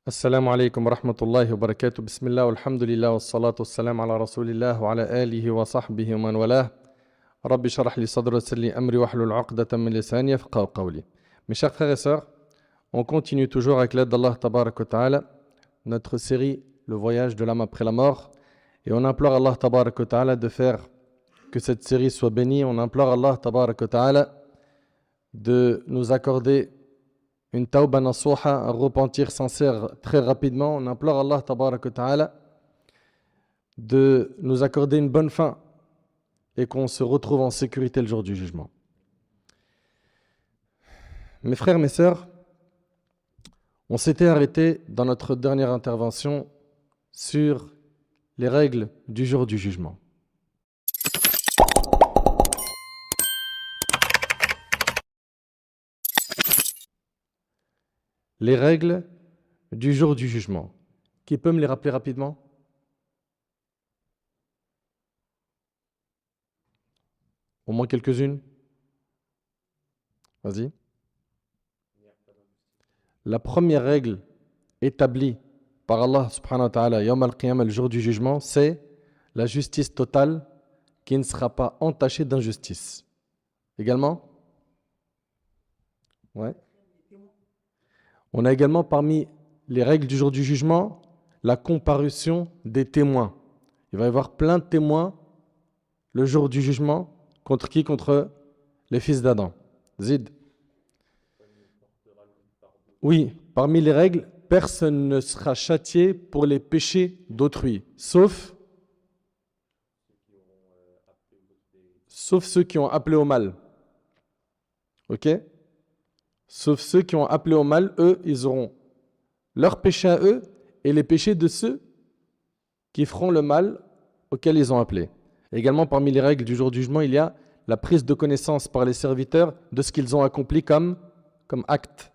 السلام عليكم ورحمة الله وبركاته. بسم الله والحمد لله والصلاة والسلام على رسول الله وعلى آله وصحبه ومن والاه. رب اشرح لي صدري ويسر لي أمري واحلل عقدة من لساني يفقهوا قولي. Mes chers frères et sœurs, on continue toujours avec l'aide d'Allah Tabarak wa Ta'ala notre série Le voyage de l'âme après la mort, et on implore Allah Tabarak wa Ta'ala de faire que cette série soit bénie. On implore Allah Tabarak wa Ta'ala de nous accorder une tawba nasuha, un repentir sincère très rapidement. On implore Allah Tabarak wa Ta'ala de nous accorder une bonne fin et qu'on se retrouve en sécurité le jour du jugement. Mes frères, mes sœurs, on s'était arrêté dans notre dernière intervention sur les règles du jour du jugement. Les règles du jour du jugement. Qui peut me les rappeler rapidement? Au moins quelques-unes? Vas-y. La première règle établie par Allah subhanahu wa ta'ala Yawm al-Qiyamah, le jour du jugement, c'est la justice totale qui ne sera pas entachée d'injustice. Également? Ouais. On a également parmi les règles du jour du jugement la comparution des témoins. Il va y avoir plein de témoins le jour du jugement. Contre qui? Contre les fils d'Adam. Zid. Oui, parmi les règles, personne ne sera châtié pour les péchés d'autrui, sauf ceux qui ont appelé au mal. Ok? Sauf ceux qui ont appelé au mal, eux, ils auront leurs péchés à eux et les péchés de ceux qui feront le mal auquel ils ont appelé. Également, parmi les règles du jour du jugement, il y a la prise de connaissance par les serviteurs de ce qu'ils ont accompli comme acte.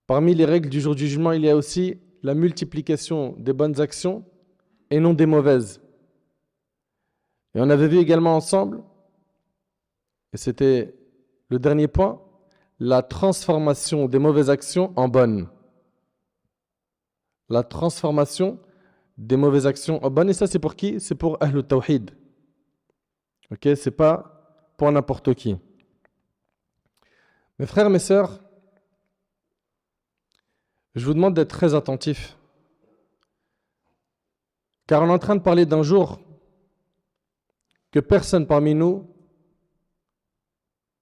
Parmi les règles du jour du jugement, il y a aussi la multiplication des bonnes actions et non des mauvaises. Et on avait vu également ensemble, et c'était le dernier point, la transformation des mauvaises actions en bonnes. La transformation des mauvaises actions en bonnes. Et ça, c'est pour qui? C'est pour Ahlul Tawhid. Ok? C'est pas pour n'importe qui. Mes frères, mes sœurs, je vous demande d'être très attentifs. Car on est en train de parler d'un jour que personne parmi nous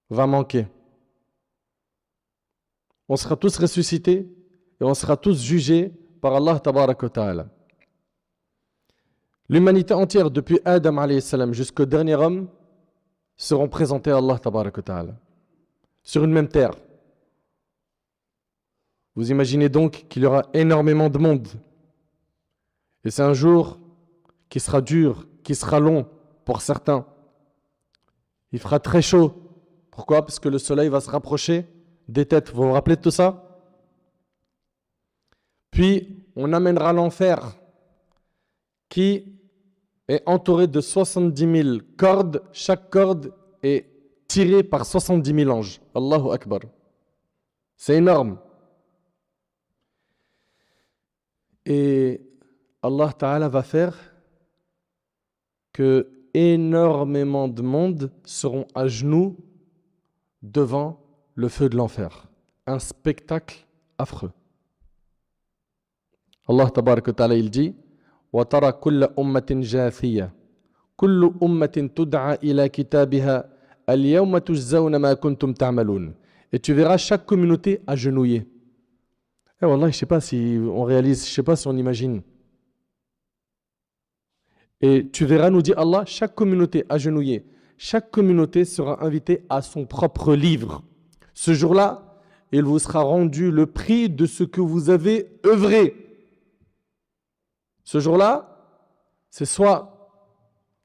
va manquer. On sera tous ressuscités et on sera tous jugés par Allah Tabarak wa Ta'ala. L'humanité entière, depuis Adam alayhi salam jusqu'au dernier homme, seront présentés à Allah Tabarak wa Ta'ala sur une même terre. Vous imaginez donc qu'il y aura énormément de monde. Et c'est un jour qui sera dur, qui sera long pour certains. Il fera très chaud. Pourquoi? Parce que le soleil va se rapprocher des têtes. Vous vous rappelez de tout ça? Puis, on amènera l'enfer qui est entouré de 70 000 cordes. Chaque corde est tirée par 70 000 anges. Allahu Akbar. C'est énorme. Et Allah Ta'ala va faire que énormément de monde seront à genoux devant le feu de l'enfer. Un spectacle affreux. Allah Tabarak wa Ta'ala, il dit وَتَرَى كُلَّ أُمَّةٍ جَاثِيَةٍ كُلُّ أُمَّةٍ تُدْعَى إِلَى كِتَابِهَا الْيَوْمَ تُجْزَوْنَ مَا كُنْتُمْ تَعْمَلُونَ. Et tu verras chaque communauté agenouillée. Eh wallah, je sais pas si on réalise, je sais pas si on imagine. Et tu verras, nous dit Allah, chaque communauté agenouillée, chaque communauté sera invitée à son propre livre. Ce jour-là, il vous sera rendu le prix de ce que vous avez œuvré. Ce jour-là, c'est soit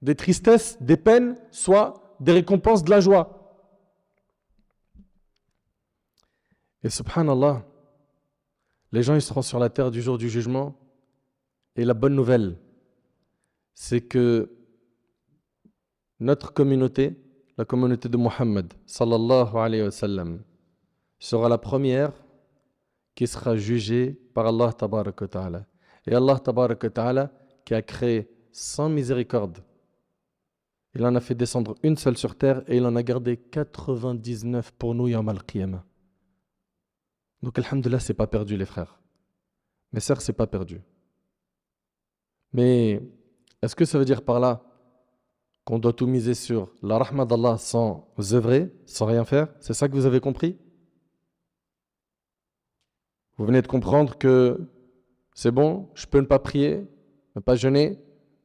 des tristesses, des peines, soit des récompenses de la joie. Et subhanallah, les gens ils seront sur la terre du jour du jugement. Et la bonne nouvelle, c'est que notre communauté, la communauté de Muhammad, sallallahu alayhi wa sallam, sera la première qui sera jugé par Allah tabarak wa ta'ala. Et Allah tabarak wa ta'ala qui a créé sans miséricorde. Il en a fait descendre une seule sur terre et il en a gardé 99 pour nous yawm al-qiyamah. Donc alhamdoulilah, c'est pas perdu les frères. Mes sœurs, c'est pas perdu. Mais est-ce que ça veut dire par là qu'on doit tout miser sur la rahma d'Allah sans œuvrer, sans rien faire? C'est ça que vous avez compris? Vous venez de comprendre que c'est bon, je peux ne pas prier, ne pas jeûner,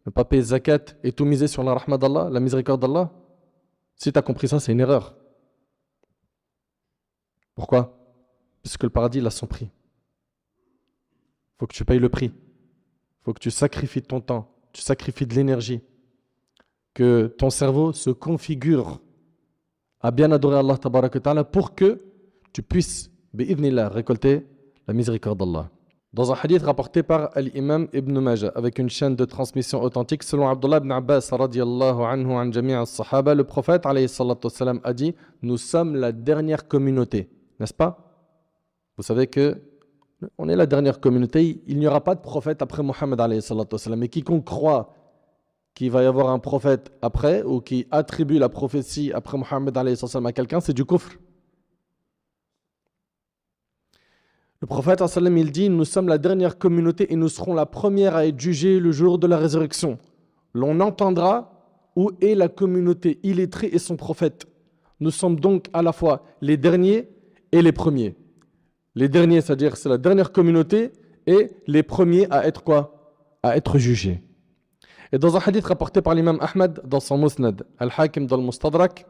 ne pas payer zakat et tout miser sur la rahma d'Allah, la miséricorde d'Allah? Si tu as compris ça, c'est une erreur. Pourquoi? Parce que le paradis, il a son prix. Il faut que tu payes le prix. Il faut que tu sacrifies ton temps, tu sacrifies de l'énergie, que ton cerveau se configure à bien adorer Allah tabarak wa ta'ala pour que tu puisses, bi'idhnillah, récolter la miséricorde d'Allah. Dans un hadith rapporté par l'imam Ibn Majah, avec une chaîne de transmission authentique, selon Abdullah ibn Abbas, radiyallahu anhu, an jami'a as-sahaba, le prophète, alayhi salatu wassalam, a dit « Nous sommes la dernière communauté ». N'est-ce pas? Vous savez que on est la dernière communauté, il n'y aura pas de prophète après Mohammed, alayhi salatu wassalam. Et quiconque croit qu'il va y avoir un prophète après, ou qui attribue la prophétie après Mohammed, alayhi salatu wassalam, à quelqu'un, c'est du kufr. Le prophète sallam, il dit, nous sommes la dernière communauté et nous serons la première à être jugée le jour de la résurrection. L'on entendra où est la communauté illettrée et son prophète. Nous sommes donc à la fois les derniers et les premiers. Les derniers, c'est-à-dire c'est la dernière communauté, et les premiers à être quoi? À être jugés. Et dans un hadith rapporté par l'imam Ahmad dans son Musnad, Al-Hakim dans le Mustadrak,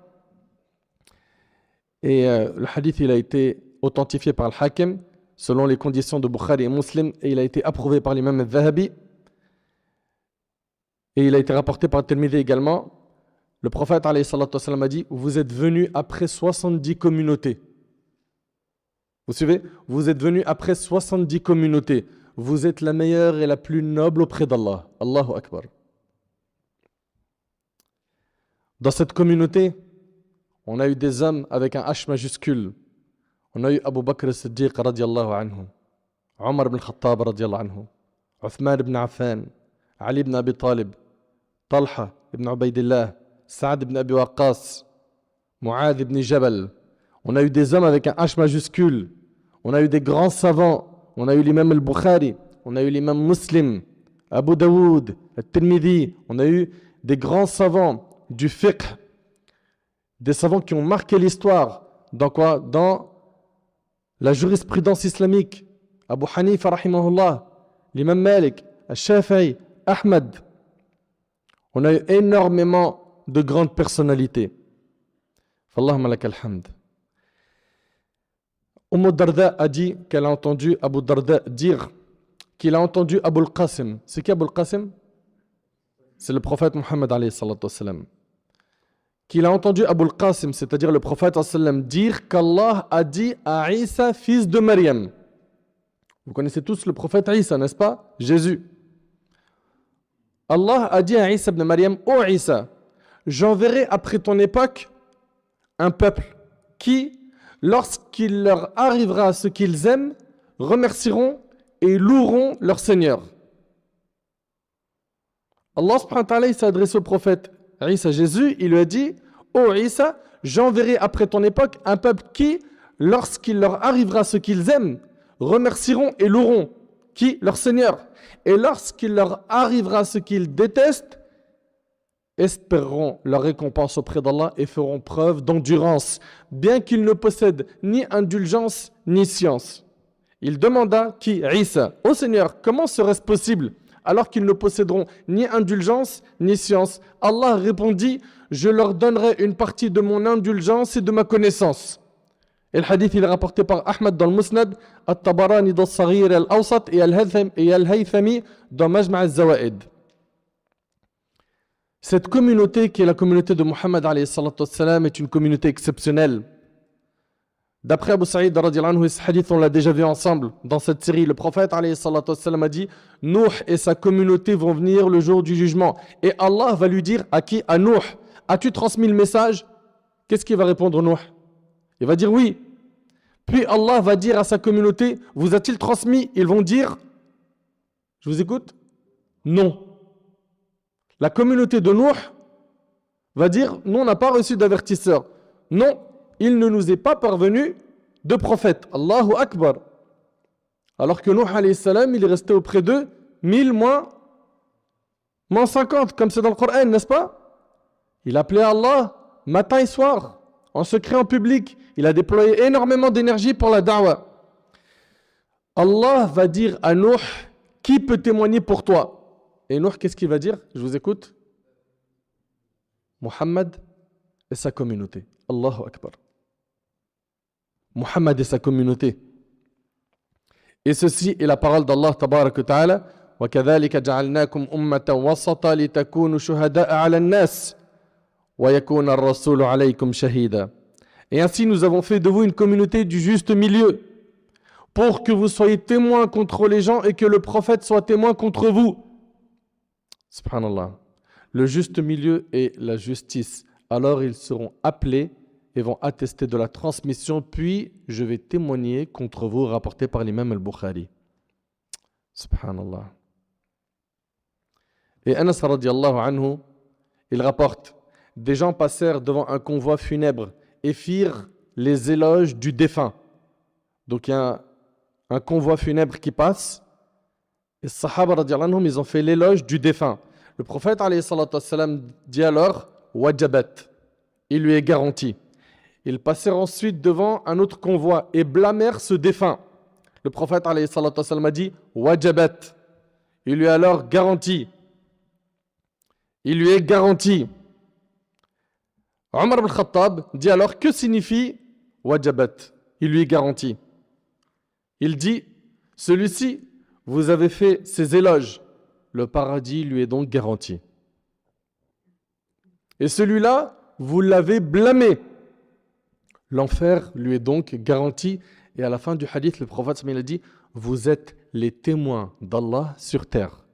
et le hadith il a été authentifié par Al-Hakim selon les conditions de Bukhari et Muslim, et il a été approuvé par l'imam Al-Zahabi, et il a été rapporté par Tirmidhi également. Le prophète alayhi salatu wassalam, a dit, vous êtes venus après 70 communautés. Vous suivez? Vous êtes venus après 70 communautés. Vous êtes la meilleure et la plus noble auprès d'Allah. Allahu Akbar. Dans cette communauté, on a eu des hommes avec un H majuscule. On a eu Abu Bakr as-Siddiq radiallahu anhu, Omar ibn Khattab radiallahu anhu, Uthman ibn Affan, Ali ibn Abi Talib, Talha ibn Ubaydillah, Saad ibn Abi Waqqas, Mu'adh ibn Jabal. On a eu des hommes avec un H majuscule. On a eu des grands savants. On a eu l'imam al-Bukhari. On a eu l'imam Muslim, Abu Daoud, al-Tirmidhi. On a eu des grands savants du fiqh. Des savants qui ont marqué l'histoire. Dans quoi? Dans la jurisprudence islamique. Abu Hanifa, rahimahullah. L'imam Malik, al-Shafi'i, Ahmad. On a eu énormément de grandes personnalités. Fallahumma lak al-hamd. Darda a dit qu'elle a entendu Abu Darda dire qu'il a entendu Abu al-Qasim. C'est qui Abu al-Qasim? C'est le prophète Mohammed alayhi salatu wassalam. Qu'il a entendu Abu al-Qasim, c'est-à-dire le prophète sallam, dire qu'Allah a dit à Isa, fils de Maryam. Vous connaissez tous le prophète Isa, n'est-ce pas? Jésus. Allah a dit à Isa ibn Maryam, ô Isa, j'enverrai après ton époque un peuple qui, lorsqu'il leur arrivera ce qu'ils aiment, remercieront et loueront leur Seigneur. Allah subhanahu wa ta'ala s'est adressé au prophète Isa, Jésus, il lui a dit, ô Isa, j'enverrai après ton époque un peuple qui, lorsqu'il leur arrivera ce qu'ils aiment, remercieront et loueront qui? Leur Seigneur. Et lorsqu'il leur arrivera ce qu'ils détestent, espéreront leur récompense auprès d'Allah et feront preuve d'endurance, bien qu'ils ne possèdent ni indulgence ni science. Il demanda qui? Isa. Ô Seigneur, comment serait-ce possible alors qu'ils ne posséderont ni indulgence ni science? Allah répondit, je leur donnerai une partie de mon indulgence et de ma connaissance. Et le hadith il est rapporté par Ahmad dans le Musnad, At-Tabarani dans Saghir al-Awsat et Al-Haythami dans Majma' al-Zawaid. Cette communauté qui est la communauté de Muhammad alayhi salatu wassalam est une communauté exceptionnelle. D'après Abu Sa'id radiallahu anhu, ce hadith on l'a déjà vu ensemble dans cette série, le prophète alayhi salatu wassalam a dit, Nuh et sa communauté vont venir le jour du jugement. Et Allah va lui dire à qui? À Nuh, as-tu transmis le message? Qu'est-ce qu'il va répondre Nuh? Il va dire oui. Puis Allah va dire à sa communauté, vous a-t-il transmis? Ils vont dire, je vous écoute? Non. La communauté de Nuh va dire, nous on n'a pas reçu d'avertisseur. Non, il ne nous est pas parvenu de prophète. Allahu Akbar. Alors que Nuh alayhi salam, il est resté auprès d'eux 1000 moins 50, comme c'est dans le Coran, n'est-ce pas? Il appelait Allah matin et soir, en secret, en public. Il a déployé énormément d'énergie pour la da'wah. Allah va dire à Nuh, qui peut témoigner pour toi? Et Nuh, qu'est-ce qu'il va dire? Je vous écoute. Muhammad et sa communauté. Allahu Akbar. Muhammad et sa communauté. Et ceci est la parole d'Allah tabaraka wa ta'ala. وَكَذَلِكَ جَعَلْنَاكُمْ أُمَّةً وَسَطًا لِتَكُونُوا شُهَدَاءَ عَلَى النَّاسِ وَيَكُونَ الرَّسُولُ عَلَيْكُمْ شَهِيدًا. Et ainsi nous avons fait de vous une communauté du juste milieu pour que vous soyez témoins contre les gens et que le prophète soit témoin contre vous. Subhanallah. Le juste milieu est la justice. Alors ils seront appelés et vont attester de la transmission, puis je vais témoigner contre vous, rapporté par l'imam al-Bukhari. Subhanallah. Et Anas radiallahu anhu, il rapporte, des gens passèrent devant un convoi funèbre et firent les éloges du défunt. Donc il y a un convoi funèbre qui passe, et les Sahaba radiallahu anhum, ils ont fait l'éloge du défunt. Le prophète alayhi salatu wassalam dit alors, wajabat, il lui est garanti. Ils passèrent ensuite devant un autre convoi et blâmèrent ce défunt. Le prophète alayhi salatu wassalam a dit, wajabat, il lui est alors garanti. Il lui est garanti. Omar ibn Khattab dit alors, que signifie wajabat? Il lui est garanti. Il dit, celui-ci, vous avez fait ses éloges, le paradis lui est donc garanti. Et celui-là, vous l'avez blâmé, l'enfer lui est donc garanti. Et à la fin du hadith, le prophète il a dit, vous êtes les témoins d'Allah sur terre.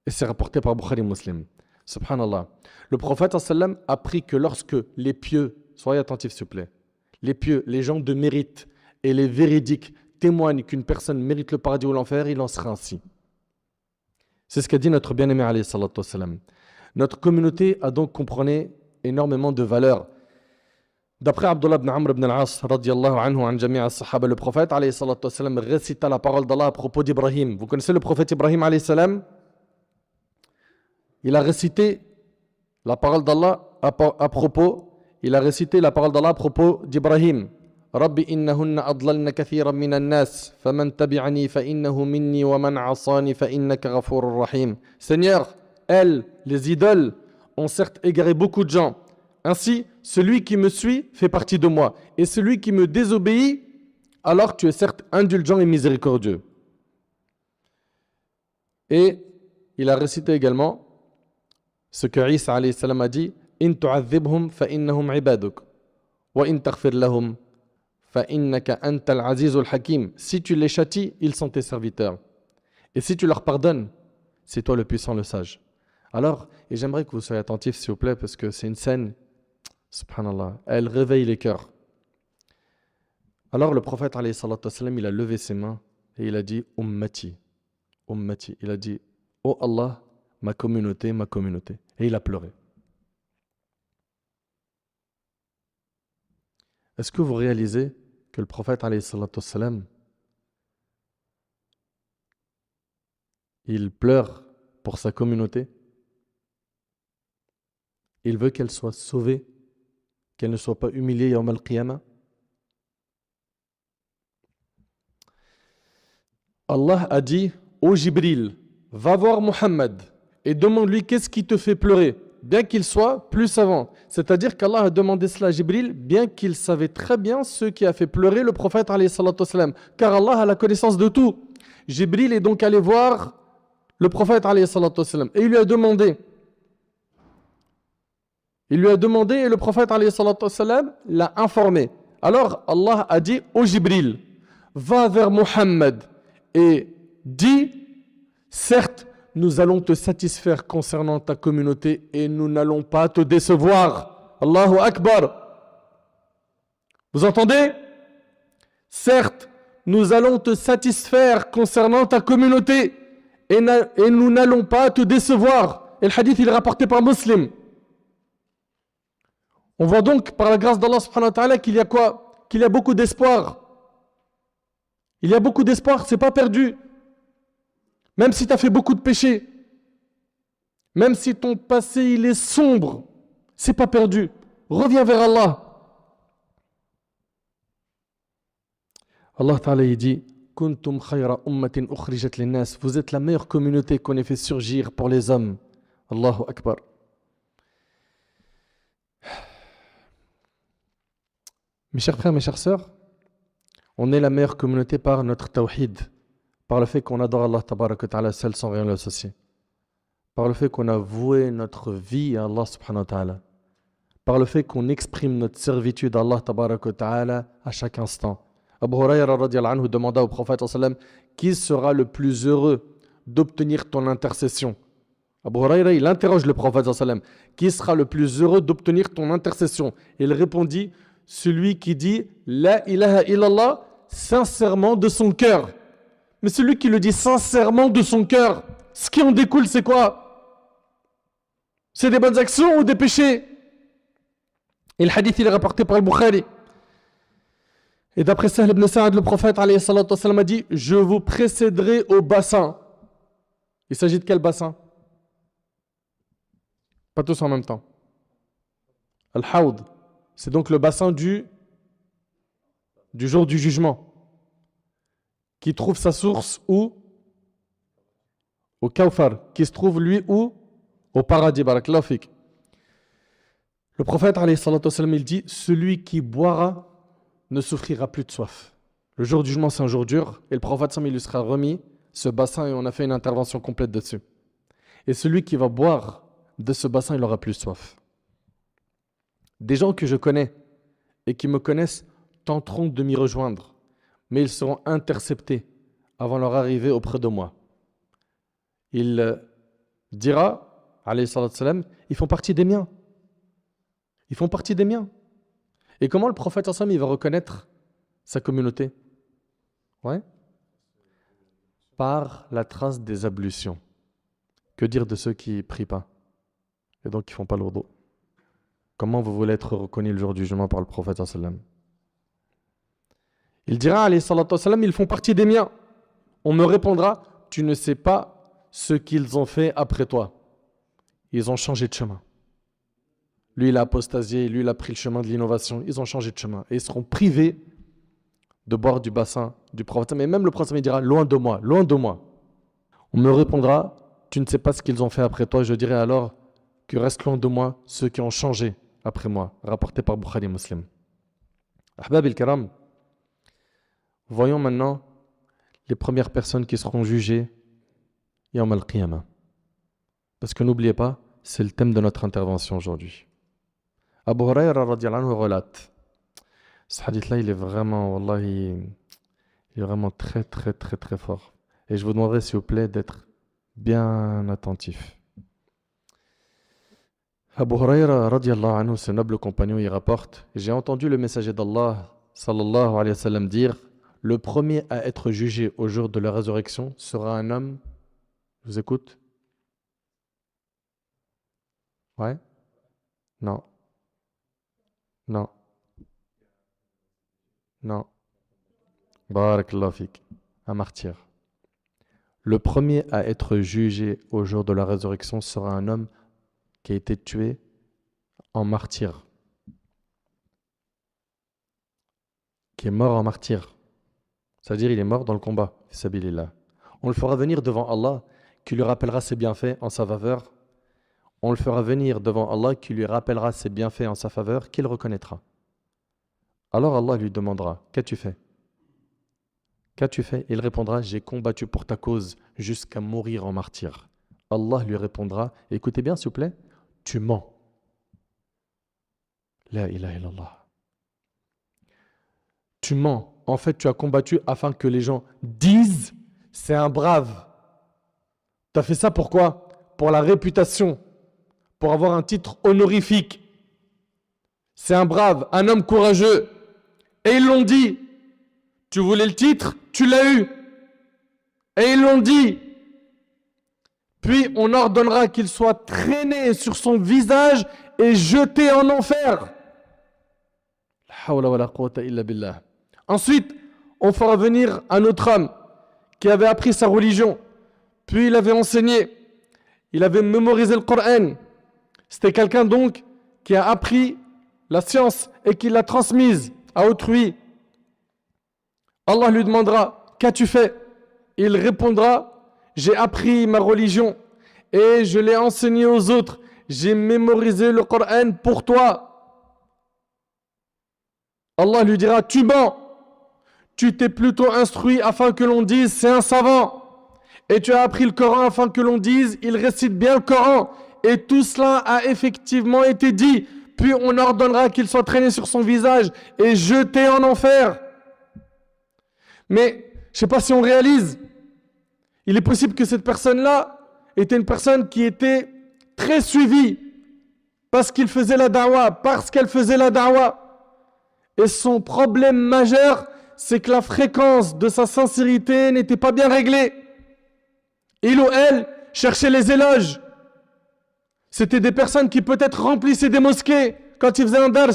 Et c'est rapporté par Bukhari Muslim. Subhanallah. Le prophète sallam a appris que lorsque les pieux, soyez attentifs s'il vous plaît, les pieux, les gens de mérite et les véridiques témoignent qu'une personne mérite le paradis ou l'enfer, il en sera ainsi. C'est ce qu'a dit notre bien-aimé alayhi salatu wassalam. Notre communauté a donc compris énormément de valeurs. D'après Abdullah ibn Amr ibn al-As, radiyallahu anhu, an jami' as-sahaba, le prophète alayhi salatu wassalam récita la parole d'Allah à propos d'Ibrahim. Vous connaissez le prophète Ibrahim alayhi salam? Il a récité la parole d'Allah à propos, d'Ibrahim. Rabbi innahunna adlalna kathiran minan nas, faman tabi'ani fa innahu minni wa man 'asani fa innaka ghafurur rahim. Seigneur, elles, les idoles, ont certes égaré beaucoup de gens. Ainsi, celui qui me suit fait partie de moi, et celui qui me désobéit, alors tu es certes indulgent et miséricordieux. Et il a récité également ce que Isa alayhi salam a dit, in tu'adhibhum fa innahum ibaduk wa in taghfir lahum fa innaka antal azizul hakim. Si tu les châties, ils sont tes serviteurs. Et si tu leur pardonnes, c'est toi le puissant, le sage. Alors, et j'aimerais que vous soyez attentifs s'il vous plaît, parce que c'est une scène, subhanallah, elle réveille les cœurs. Alors le prophète alayhi salatu wassalam, il a levé ses mains et il a dit ummati, ummati. Il a dit, oh Allah, ma communauté, ma communauté. Et il a pleuré. Est-ce que vous réalisez que le prophète alayhi salatu wassalam, il pleure pour sa communauté? Il veut qu'elle soit sauvée, qu'elle ne soit pas humiliée yawm al-qiyamah. Allah a dit, ô Jibril, va voir Muhammad et demande-lui qu'est-ce qui te fait pleurer, bien qu'il soit plus savant. C'est-à-dire qu'Allah a demandé cela à Jibril, bien qu'il savait très bien ce qui a fait pleurer le prophète alayhi salatu wassalam, car Allah a la connaissance de tout. Jibril est donc allé voir le prophète alayhi salatu wassalam et il lui a demandé. Et le prophète alayhi salatu wassalam l'a informé. Alors Allah a dit au Jibril, va vers Muhammad et dis, certes, nous allons te satisfaire concernant ta communauté et nous n'allons pas te décevoir. Allahu Akbar. Vous entendez? Certes, nous allons te satisfaire concernant ta communauté et nous n'allons pas te décevoir. Et le hadith, il est rapporté par Muslim. On voit donc, par la grâce d'Allah subhanahu wa ta'ala, qu'il y a quoi? Qu'il y a beaucoup d'espoir. Il y a beaucoup d'espoir, c'est pas perdu. Même si tu as fait beaucoup de péchés, même si ton passé il est sombre, c'est pas perdu. Reviens vers Allah. Allah Ta'ala il dit Kuntum khayra ummatin ukhrijat linnas. Vous êtes la meilleure communauté qu'on ait fait surgir pour les hommes. Allahu Akbar. Mes chers frères, mes chères sœurs, on est la meilleure communauté par notre tawhid, par le fait qu'on adore Allah Tabaraka Ta'ala seul sans rien l'associer, par le fait qu'on a voué notre vie à Allah Subhanahu wa Ta'ala, par le fait qu'on exprime notre servitude à Allah Tabaraka Ta'ala à chaque instant. Abu Hurayra radiyallahu anhu demanda au prophète sallam qui sera le plus heureux d'obtenir ton intercession. Abu Hurayra il interroge le prophète sallam qui sera le plus heureux d'obtenir ton intercession. Il répondit celui qui dit la ilaha illallah sincèrement de son cœur. Mais celui qui le dit sincèrement de son cœur, ce qui en découle c'est quoi? C'est des bonnes actions ou des péchés? Et le hadith il est rapporté par le Bukhari. Et d'après Sahl ibn Sa'ad, le prophète alayhi salatu wassalam, a dit je vous précéderai au bassin. Il s'agit de quel bassin? Pas tous en même temps. Al-Hawd, c'est donc le bassin du jour du jugement, qui trouve sa source où? Au Kawthar, qui se trouve lui où? Au paradis, barakallahu fik. Le prophète alayhi salatu wassalam, il dit celui qui boira ne souffrira plus de soif. Le jour du jugement, c'est un jour dur, et le prophète il lui sera remis ce bassin et on a fait une intervention complète dessus. Et celui qui va boire de ce bassin, il aura plus soif. Des gens que je connais et qui me connaissent tenteront de m'y rejoindre, mais ils seront interceptés avant leur arrivée auprès de moi. Il dira, alayhi salatu wassalam, ils font partie des miens. Ils font partie des miens. Et comment le prophète ensemble il va reconnaître sa communauté? Ouais. Par la trace des ablutions. Que dire de ceux qui ne prient pas et donc qui ne font pas l'ourdo? Comment vous voulez être reconnu le jour du jugement par le prophète ensemble? Il dira, alayhi salatu wassalam, ils font partie des miens. On me répondra, tu ne sais pas ce qu'ils ont fait après toi. Ils ont changé de chemin. Lui, il a apostasié, lui, il a pris le chemin de l'innovation. Ils ont changé de chemin. Et ils seront privés de boire du bassin du prophète. Mais même le prophète il dira, loin de moi, loin de moi. On me répondra, tu ne sais pas ce qu'ils ont fait après toi. Je dirai alors que reste loin de moi ceux qui ont changé après moi. Rapporté par Bukhari Muslim. Ahbab el-Karam, voyons maintenant les premières personnes qui seront jugées Yawm al-Qiyamah. Parce que n'oubliez pas, c'est le thème de notre intervention aujourd'hui. Abu Hurayra radiyallahu anhu relate. Ce hadith-là, il est vraiment, wallahi, il est vraiment très, très, très, très fort. Et je vous demanderai, s'il vous plaît, d'être bien attentif. Abu Hurayra radiyallahu anhu, ce noble compagnon, il rapporte j'ai entendu le messager d'Allah, sallallahu alayhi wa sallam, dire le premier à être jugé au jour de la résurrection sera un homme. Je vous écoute? Ouais? Non. Non. Non. Barakallahu fik. Un martyr. Le premier à être jugé au jour de la résurrection sera un homme qui a été tué en martyr. Qui est mort en martyr. C'est-à-dire il est mort dans le combat. Fisabilillah. On le fera venir devant Allah qui lui rappellera ses bienfaits en sa faveur. On le fera venir devant Allah qui lui rappellera ses bienfaits en sa faveur, qu'il reconnaîtra. Alors Allah lui demandera, qu'as-tu fait? Qu'as-tu fait? Il répondra, j'ai combattu pour ta cause jusqu'à mourir en martyr. Allah lui répondra, écoutez bien s'il vous plaît, tu mens. La ilaha illallah. Tu mens. En fait, tu as combattu afin que les gens disent, c'est un brave. Tu as fait ça pourquoi? Pour la réputation. Pour avoir un titre honorifique. C'est un brave, un homme courageux. Et ils l'ont dit. Tu voulais le titre, tu l'as eu. Et ils l'ont dit. Puis on ordonnera qu'il soit traîné sur son visage et jeté en enfer. La hawla wa la quwwata illa billah. Ensuite, on fera venir un autre homme qui avait appris sa religion. Puis il avait enseigné. Il avait mémorisé le Coran. C'était quelqu'un donc qui a appris la science et qui l'a transmise à autrui. Allah lui demandera, qu'as-tu fait? Il répondra, j'ai appris ma religion et je l'ai enseignée aux autres. J'ai mémorisé le Coran pour toi. Allah lui dira, tu mens. Tu t'es plutôt instruit afin que l'on dise, c'est un savant. Et tu as appris le Coran afin que l'on dise, il récite bien le Coran. Et tout cela a effectivement été dit. Puis on ordonnera qu'il soit traîné sur son visage et jeté en enfer. Mais je ne sais pas si on réalise. Il est possible que cette personne-là était une personne qui était très suivie parce qu'il faisait la da'wah, parce qu'elle faisait la da'wah. Et son problème majeur, c'est que la fréquence de sa sincérité n'était pas bien réglée. Il ou elle cherchait les éloges. C'était des personnes qui peut-être remplissaient des mosquées quand ils faisaient un dars.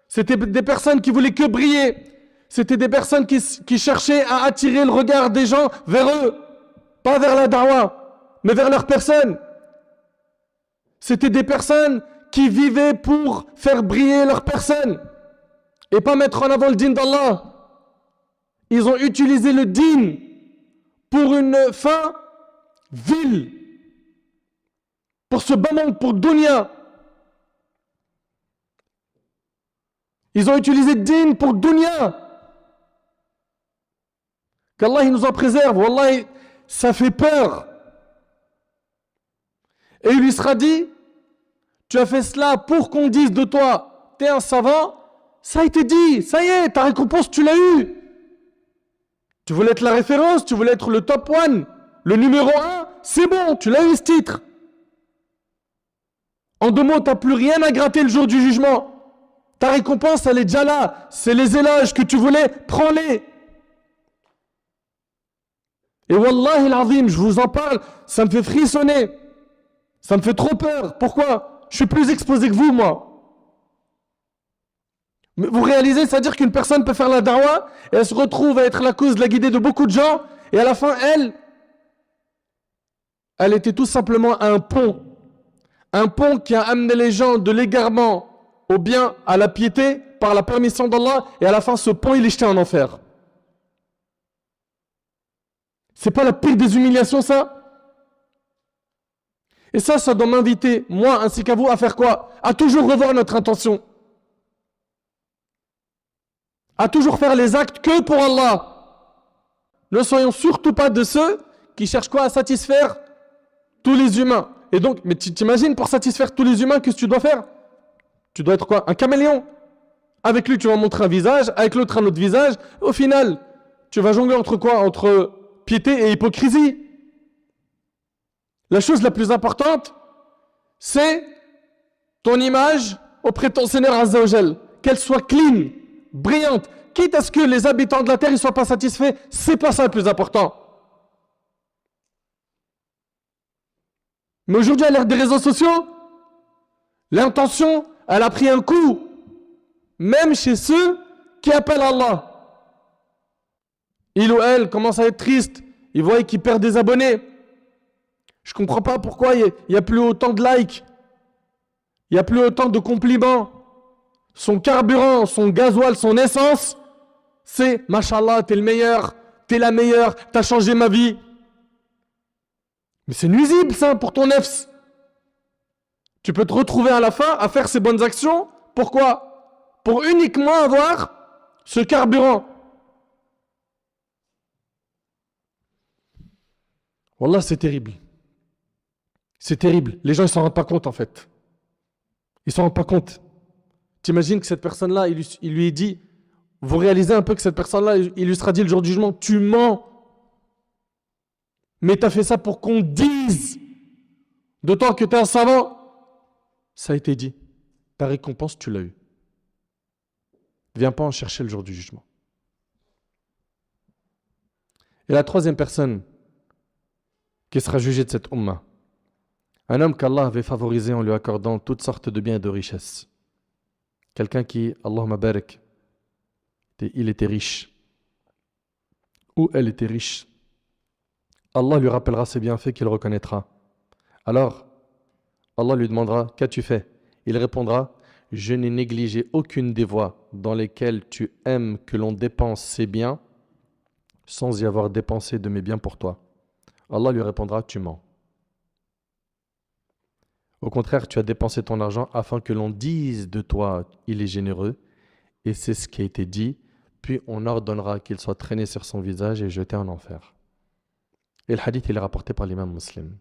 C'était des personnes qui voulaient que briller. C'était des personnes qui cherchaient à attirer le regard des gens vers eux. Pas vers la da'wah, mais vers leur personne. C'était des personnes qui vivaient pour faire briller leur personne et pas mettre en avant le din d'Allah. Ils ont utilisé le din pour une fin vile, pour ce bas monde, pour dunya. Ils ont utilisé le din pour dunya. Qu'Allah il nous en préserve. Wallah, ça fait peur. Et il lui sera dit, tu as fait cela pour qu'on dise de toi, t'es un savant. Ça a été dit, ça y est, ta récompense, tu l'as eue. Tu voulais être la référence, tu voulais être le top one, le numéro 1, c'est bon, tu l'as eu ce titre. En 2 mots, tu n'as plus rien à gratter le jour du jugement. Ta récompense, elle est déjà là. C'est les éloges que tu voulais, prends-les. Et wallahi l'azim, je vous en parle, ça me fait frissonner. Ça me fait trop peur. Pourquoi? Je suis plus exposé que vous, moi. Mais vous réalisez, c'est-à-dire qu'une personne peut faire la da'wah et elle se retrouve à être la cause de la guidée de beaucoup de gens et à la fin, elle était tout simplement un pont. Un pont qui a amené les gens de l'égarement au bien, à la piété, par la permission d'Allah, et à la fin, ce pont, il est jeté en enfer. C'est pas la pire des humiliations, ça? Et ça doit m'inviter, moi ainsi qu'à vous, à faire quoi? À toujours revoir notre intention. À toujours faire les actes que pour Allah. Ne soyons surtout pas de ceux qui cherchent quoi? À satisfaire tous les humains. Et donc, mais tu t'imagines, pour satisfaire tous les humains, qu'est-ce que tu dois faire? Tu dois être quoi? Un caméléon. Avec lui, tu vas montrer un visage, avec l'autre, un autre visage. Au final, tu vas jongler entre quoi? Entre piété et hypocrisie. La chose la plus importante, c'est ton image auprès de ton Seigneur Azza wa Jal. Qu'elle soit clean, brillante. Quitte à ce que les habitants de la terre ne soient pas satisfaits, c'est pas ça le plus important. Mais aujourd'hui, à l'ère des réseaux sociaux, l'intention, elle a pris un coup. Même chez ceux qui appellent Allah. Il ou elle commence à être triste. Ils voient qu'ils perdent des abonnés. Je ne comprends pas pourquoi il n'y a plus autant de likes. Il n'y a plus autant de compliments. Son carburant, son gasoil, son essence, c'est « Mashallah, t'es le meilleur, t'es la meilleure, t'as changé ma vie ». Mais c'est nuisible ça pour ton nefs. Tu peux te retrouver à la fin à faire ces bonnes actions. Pourquoi? Pour uniquement avoir ce carburant. Wallah, c'est terrible. C'est terrible. Les gens, ils ne s'en rendent pas compte en fait. Ils ne s'en rendent pas compte. T'imagines que cette personne-là, il lui est dit, vous réalisez un peu que cette personne-là, il lui sera dit le jour du jugement, tu mens. Mais tu as fait ça pour qu'on dise de toi que tu es un savant. Ça a été dit. Ta récompense, tu l'as eue. Viens pas en chercher le jour du jugement. Et la troisième personne qui sera jugée de cette umma, un homme qu'Allah avait favorisé en lui accordant toutes sortes de biens et de richesses. Quelqu'un qui, Allahumma barik, il était riche. Ou elle était riche. Allah lui rappellera ses bienfaits qu'il reconnaîtra. Alors, Allah lui demandera, qu'as-tu fait? Il répondra, je n'ai négligé aucune des voies dans lesquelles tu aimes que l'on dépense ses biens sans y avoir dépensé de mes biens pour toi. Allah lui répondra, tu mens. Au contraire, tu as dépensé ton argent afin que l'on dise de toi, il est généreux, et c'est ce qui a été dit, puis on ordonnera qu'il soit traîné sur son visage et jeté en enfer. Et le hadith, il est rapporté par l'imam Muslim.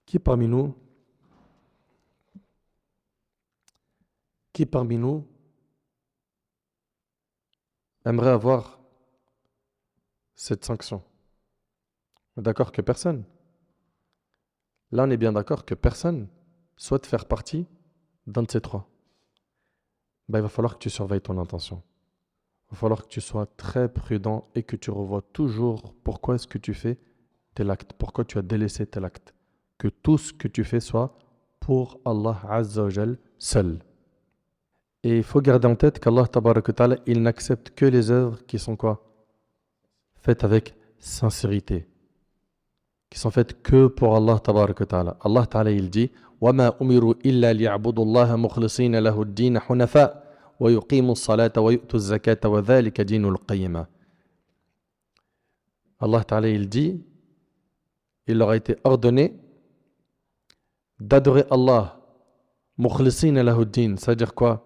Qui parmi nous aimerait avoir cette sanction? D'accord que personne. Là, on est bien d'accord que personne souhaite faire partie d'un de ces trois. Il va falloir que tu surveilles ton intention. Il va falloir que tu sois très prudent et que tu revoies toujours pourquoi est-ce que tu fais tel acte, pourquoi tu as délaissé tel acte. Que tout ce que tu fais soit pour Allah Azza wa Jal seul. Et il faut garder en tête qu'Allah Tabaraka wa Ta'ala, il n'accepte que les œuvres qui sont quoi? Faites avec sincérité. Qui sont faites que pour Allah Tabaraka wa Ta'ala. Allah Ta'ala il dit وَمَا أُمِرُوا إِلَّا لِيَعْبُدُوا اللَّهَ مُخْلِصِينَ لَهُ الدِّينَ حُنَفَاءَ وَيُقِيمُوا الصَّلَاةَ وَيُؤْتُوا الزَّكَاةَ وَذَلِكَ دِينُ الْقَيِّمَةِ. Allah Ta'ala il dit, il leur a été ordonné d'adorer Allah mukhlisina lahuddin, c'est-à-dire quoi?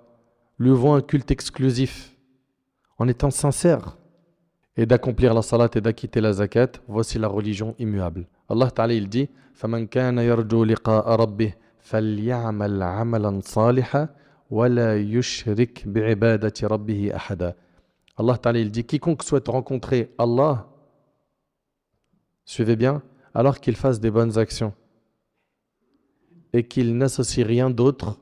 Lui vouant un culte exclusif en étant sincère et d'accomplir la salat et d'acquitter la zakat. Voici la religion immuable. Allah Ta'ala il dit فَمَنْ كَانَ يَرْجُو لِقَاءَ رَبِّهِ فَلْيَعْمَلْ عَمَلًا صَالِحًا وَلَا يُشْرِكْ بِعِبَادَةِ رَبِّهِ أَحَدًا. Allah Ta'ala il dit quiconque souhaite rencontrer Allah, suivez bien, alors qu'il fasse des bonnes actions et qu'il n'associe rien d'autre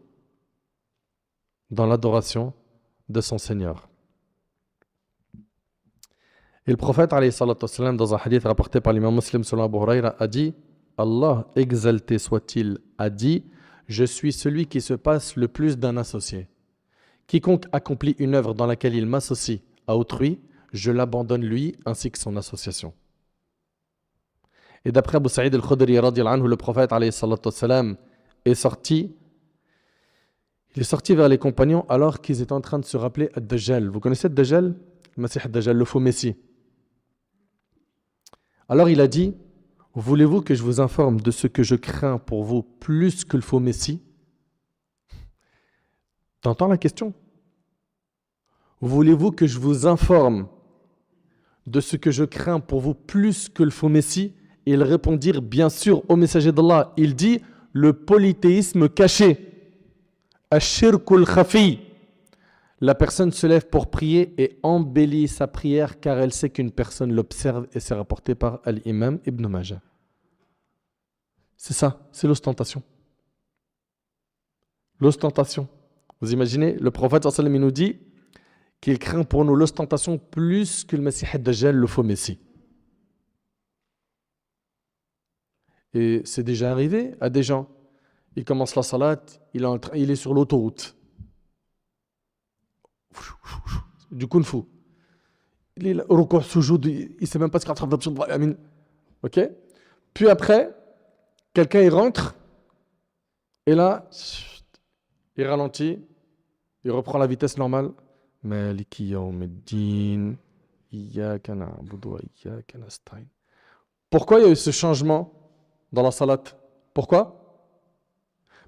dans l'adoration de son Seigneur. Et le prophète, alayhi salatu wassalam, dans un hadith rapporté par l'imam Muslim selon Abu Huraira, a dit, Allah, exalté soit-il, a dit, je suis celui qui se passe le plus d'un associé. Quiconque accomplit une œuvre dans laquelle il m'associe à autrui, je l'abandonne lui ainsi que son association. Et d'après Abu Sa'id al-Khudri, radiyallahu anhu, le prophète, alayhi salatu wassalam, il est sorti vers les compagnons alors qu'ils étaient en train de se rappeler Ad-Dajjal. Vous connaissez Ad-Dajjal? Le Masih Ad-Dajjal, le faux Messie. Alors il a dit, voulez-vous que je vous informe de ce que je crains pour vous plus que le faux Messie? T'entends la question? Voulez-vous que je vous informe de ce que je crains pour vous plus que le faux Messie? Et ils répondirent, bien sûr, au messager d'Allah. Il dit, le polythéisme caché. Ash-shirkul khafi. La personne se lève pour prier et embellit sa prière car elle sait qu'une personne l'observe, et c'est rapporté par Al-Imam Ibn Majah. C'est ça, c'est l'ostentation. L'ostentation. Vous imaginez, le prophète sallallahu alayhi wa sallam nous dit qu'il craint pour nous l'ostentation plus que le Messie ad-Dajjal, le faux Messie. Et c'est déjà arrivé à des gens. Il commence la salat, il est sur l'autoroute. Du kung-fu. Il est au recours soujoud, il ne sait même pas ce qu'il est en train de faire. Ok? Puis après, quelqu'un il rentre, et là, il ralentit, il reprend la vitesse normale. Maliki yawmiddin, iyyaka na'budu wa iyyaka nasta'in. Pourquoi il y a eu ce changement dans la salat? Pourquoi?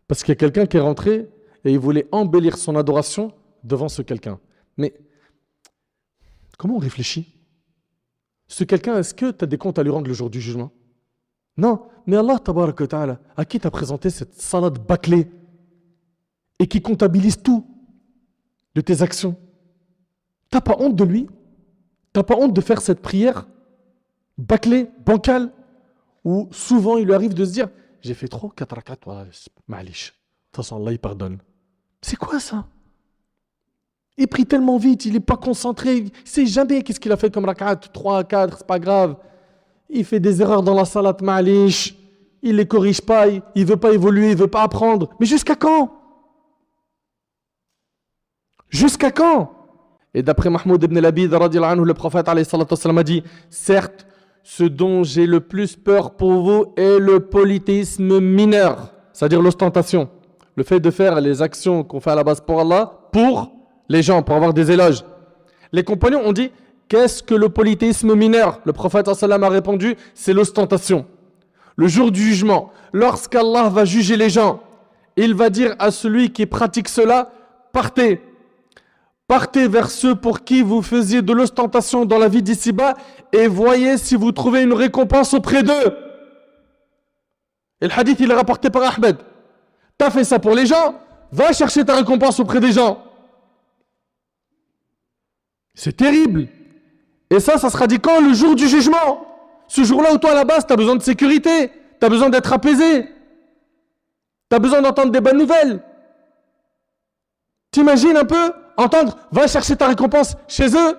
Parce qu'il y a quelqu'un qui est rentré et il voulait embellir son adoration devant ce quelqu'un. Mais comment on réfléchit? Ce quelqu'un, est-ce que tu as des comptes à lui rendre le jour du jugement? Non, mais Allah tabaraka wa ta'ala, à qui t'as présenté cette salade bâclée et qui comptabilise tout de tes actions? T'as pas honte de lui? T'as pas honte de faire cette prière bâclée, bancale, où souvent il lui arrive de se dire j'ai fait trop 4 rakats, ma'alish. De toute façon, Allah il pardonne. C'est quoi ça? Il prie tellement vite, il n'est pas concentré, il ne sait jamais qu'est-ce qu'il a fait comme rak'at, 3, 4, c'est pas grave. Il fait des erreurs dans la salat ma'alish, il les corrige pas, il ne veut pas évoluer, il ne veut pas apprendre. Mais jusqu'à quand? Jusqu'à quand? Et d'après Mahmoud ibn Labid, le prophète a dit, certes, ce dont j'ai le plus peur pour vous est le polythéisme mineur, c'est-à-dire l'ostentation. Le fait de faire les actions qu'on fait à la base pour Allah, pour les gens, pour avoir des éloges. Les compagnons ont dit, qu'est-ce que le polythéisme mineur? Le prophète a répondu, c'est l'ostentation. Le jour du jugement, lorsqu'Allah va juger les gens, il va dire à celui qui pratique cela, partez. Partez vers ceux pour qui vous faisiez de l'ostentation dans la vie d'ici-bas et voyez si vous trouvez une récompense auprès d'eux. Et le hadith, il est rapporté par Ahmed. T'as fait ça pour les gens, va chercher ta récompense auprès des gens. C'est terrible. Et ça sera dit quand? Le jour du jugement. Ce jour-là où toi, à la base, tu as besoin de sécurité, tu as besoin d'être apaisé, tu as besoin d'entendre des bonnes nouvelles. T'imagines un peu? Entendre, va chercher ta récompense chez eux.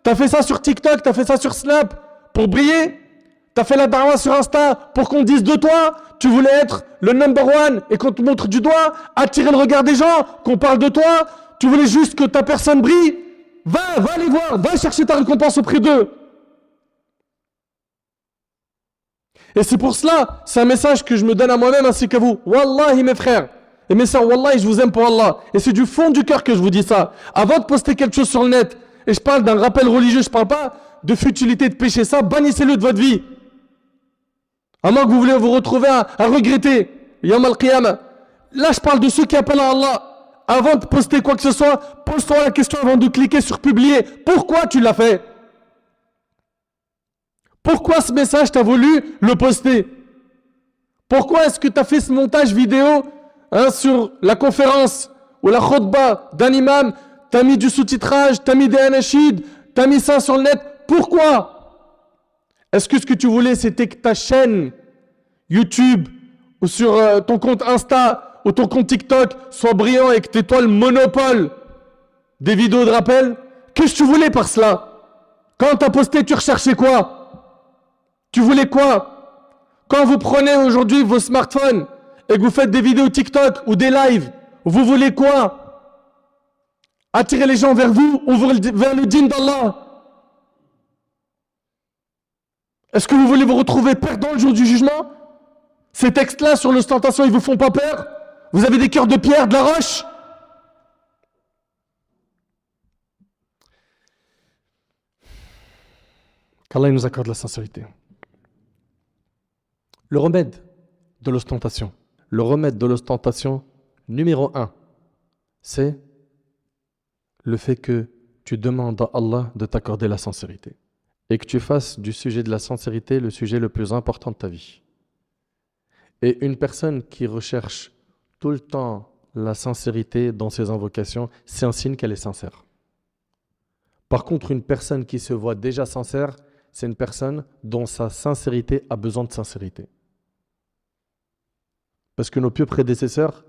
Tu as fait ça sur TikTok, tu as fait ça sur Snap pour briller. Tu as fait la da'wah sur Insta pour qu'on dise de toi. Tu voulais être le number one et qu'on te montre du doigt, attirer le regard des gens, qu'on parle de toi. Tu voulais juste que ta personne brille. Va les voir, va chercher ta récompense auprès d'eux. Et c'est pour cela, c'est un message que je me donne à moi-même ainsi qu'à vous. Wallahi mes frères et mes sœurs, wallahi je vous aime pour Allah. Et c'est du fond du cœur que je vous dis ça. Avant de poster quelque chose sur le net, et je parle d'un rappel religieux, je ne parle pas de futilité, de péché, ça, bannissez-le de votre vie. À moins que vous voulez vous retrouver à regretter. Yawm al-Qiyamah. Là, je parle de ceux qui appellent à Allah. Avant de poster quoi que ce soit, pose-toi la question avant de cliquer sur publier. Pourquoi tu l'as fait? Pourquoi ce message t'as voulu le poster? Pourquoi est-ce que tu as fait ce montage vidéo sur la conférence ou la khutbah d'un imam? T'as mis du sous-titrage, t'as mis des anachid, t'as mis ça sur le net. Pourquoi? Est-ce que ce que tu voulais c'était que ta chaîne YouTube ou sur ton compte Insta ou ton compte TikTok soit brillant et que t'aies toi le monopole des vidéos de rappel? Qu'est-ce que tu voulais par cela? Quand t'as posté, tu recherchais quoi? Tu voulais quoi? Quand vous prenez aujourd'hui vos smartphones et que vous faites des vidéos TikTok ou des lives, vous voulez quoi? Attirer les gens vers vous ou vers le dîn d'Allah? Est-ce que vous voulez vous retrouver perdant le jour du jugement? Ces textes-là sur l'ostentation, ils vous font pas peur? Vous avez des cœurs de pierre, de la roche? Qu'Allah nous accorde la sincérité. Le remède de l'ostentation. Le remède de l'ostentation, numéro 1, c'est le fait que tu demandes à Allah de t'accorder la sincérité. Et que tu fasses du sujet de la sincérité le sujet le plus important de ta vie. Et une personne qui recherche tout le temps la sincérité dans ses invocations, c'est un signe qu'elle est sincère. Par contre, une personne qui se voit déjà sincère, c'est une personne dont sa sincérité a besoin de sincérité. Parce que nos pieux prédécesseurs,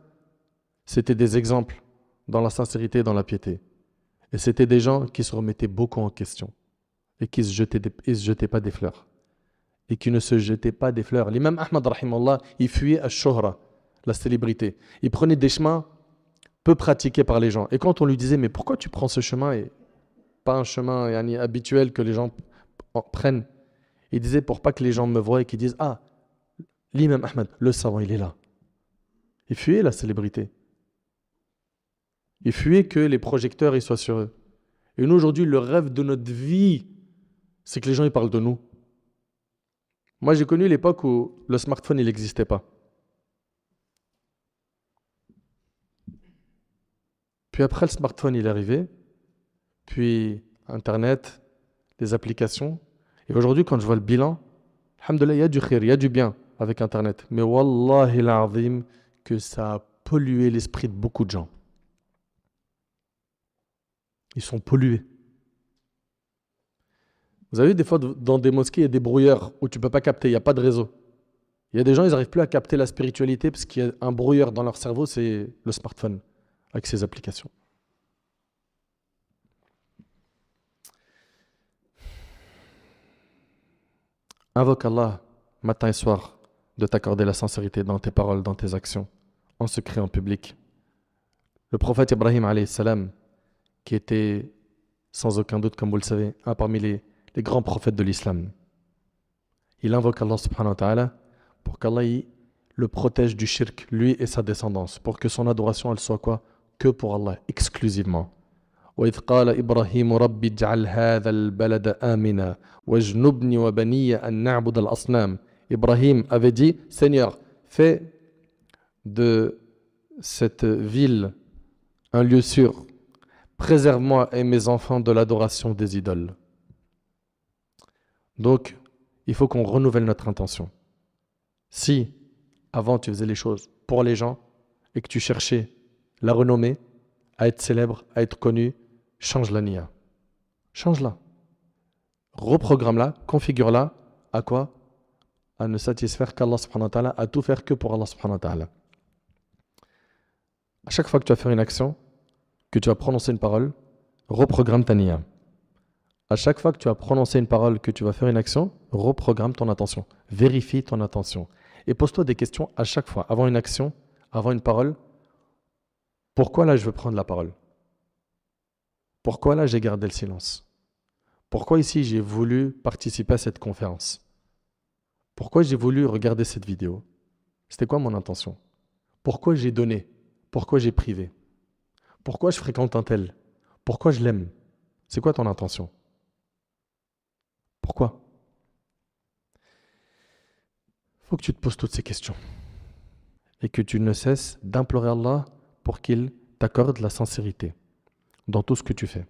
c'était des exemples dans la sincérité et dans la piété. Et c'était des gens qui se remettaient beaucoup en question et qui ne se jetaient pas des fleurs. Et qui ne se jetaient pas des fleurs. L'imam Ahmad, rahimallah, il fuyait à Shohra, la célébrité. Il prenait des chemins peu pratiqués par les gens. Et quand on lui disait, mais pourquoi tu prends ce chemin et pas un chemin habituel que les gens prennent? Il disait, pour pas que les gens me voient et qu'ils disent, ah, l'imam Ahmad, le savant, il est là. Il fuyait la célébrité. Il fuyait que les projecteurs ils soient sur eux. Et nous, aujourd'hui, le rêve de notre vie, c'est que les gens ils parlent de nous. Moi, j'ai connu l'époque où le smartphone, il n'existait pas. Puis après, le smartphone, il est arrivé. Puis Internet, les applications. Et aujourd'hui, quand je vois le bilan, alhamdoulilah, il y a du khir, il y a du bien avec Internet. Mais wallahi l'azim, que ça a pollué l'esprit de beaucoup de gens. Ils sont pollués. Vous avez vu, des fois, dans des mosquées, il y a des brouilleurs où tu ne peux pas capter, il n'y a pas de réseau. Il y a des gens, ils n'arrivent plus à capter la spiritualité parce qu'il y a un brouilleur dans leur cerveau, c'est le smartphone, avec ses applications. Invoque Allah matin et soir de t'accorder la sincérité dans tes paroles, dans tes actions, en secret, en public. Le prophète Ibrahim alayhi salam, qui était sans aucun doute, comme vous le savez, un parmi les grands prophètes de l'islam, il invoque Allah subhanahu wa ta'ala pour qu'Allah le protège du shirk, lui et sa descendance, pour que son adoration, elle soit quoi? Que pour Allah, exclusivement. وإذ قال إبراهيم رب اجعل هذا البلد آمنا واجنبني وبني أن نعبد الأصنام. Ibrahim avait dit, Seigneur, fais de cette ville un lieu sûr. Préserve-moi et mes enfants de l'adoration des idoles. Donc, il faut qu'on renouvelle notre intention. Si, avant, tu faisais les choses pour les gens et que tu cherchais la renommée, à être célèbre, à être connu, change la niya. Change-la. Reprogramme-la, configure-la. À quoi? À ne satisfaire qu'Allah subhanahu wa ta'ala, à tout faire que pour Allah subhanahu wa ta'ala. À chaque fois que tu vas faire une action, que tu vas prononcer une parole, reprogramme ta niya. À chaque fois que tu vas prononcer une parole, que tu vas faire une action, reprogramme ton attention. Vérifie ton attention. Et pose-toi des questions à chaque fois, avant une action, avant une parole. Pourquoi là je veux prendre la parole? Pourquoi là j'ai gardé le silence? Pourquoi ici j'ai voulu participer à cette conférence? Pourquoi j'ai voulu regarder cette vidéo? C'était quoi mon intention? Pourquoi j'ai donné? Pourquoi j'ai privé? Pourquoi je fréquente un tel? Pourquoi je l'aime? C'est quoi ton intention? Pourquoi? Il faut que tu te poses toutes ces questions et que tu ne cesses d'implorer Allah pour qu'il t'accorde la sincérité dans tout ce que tu fais.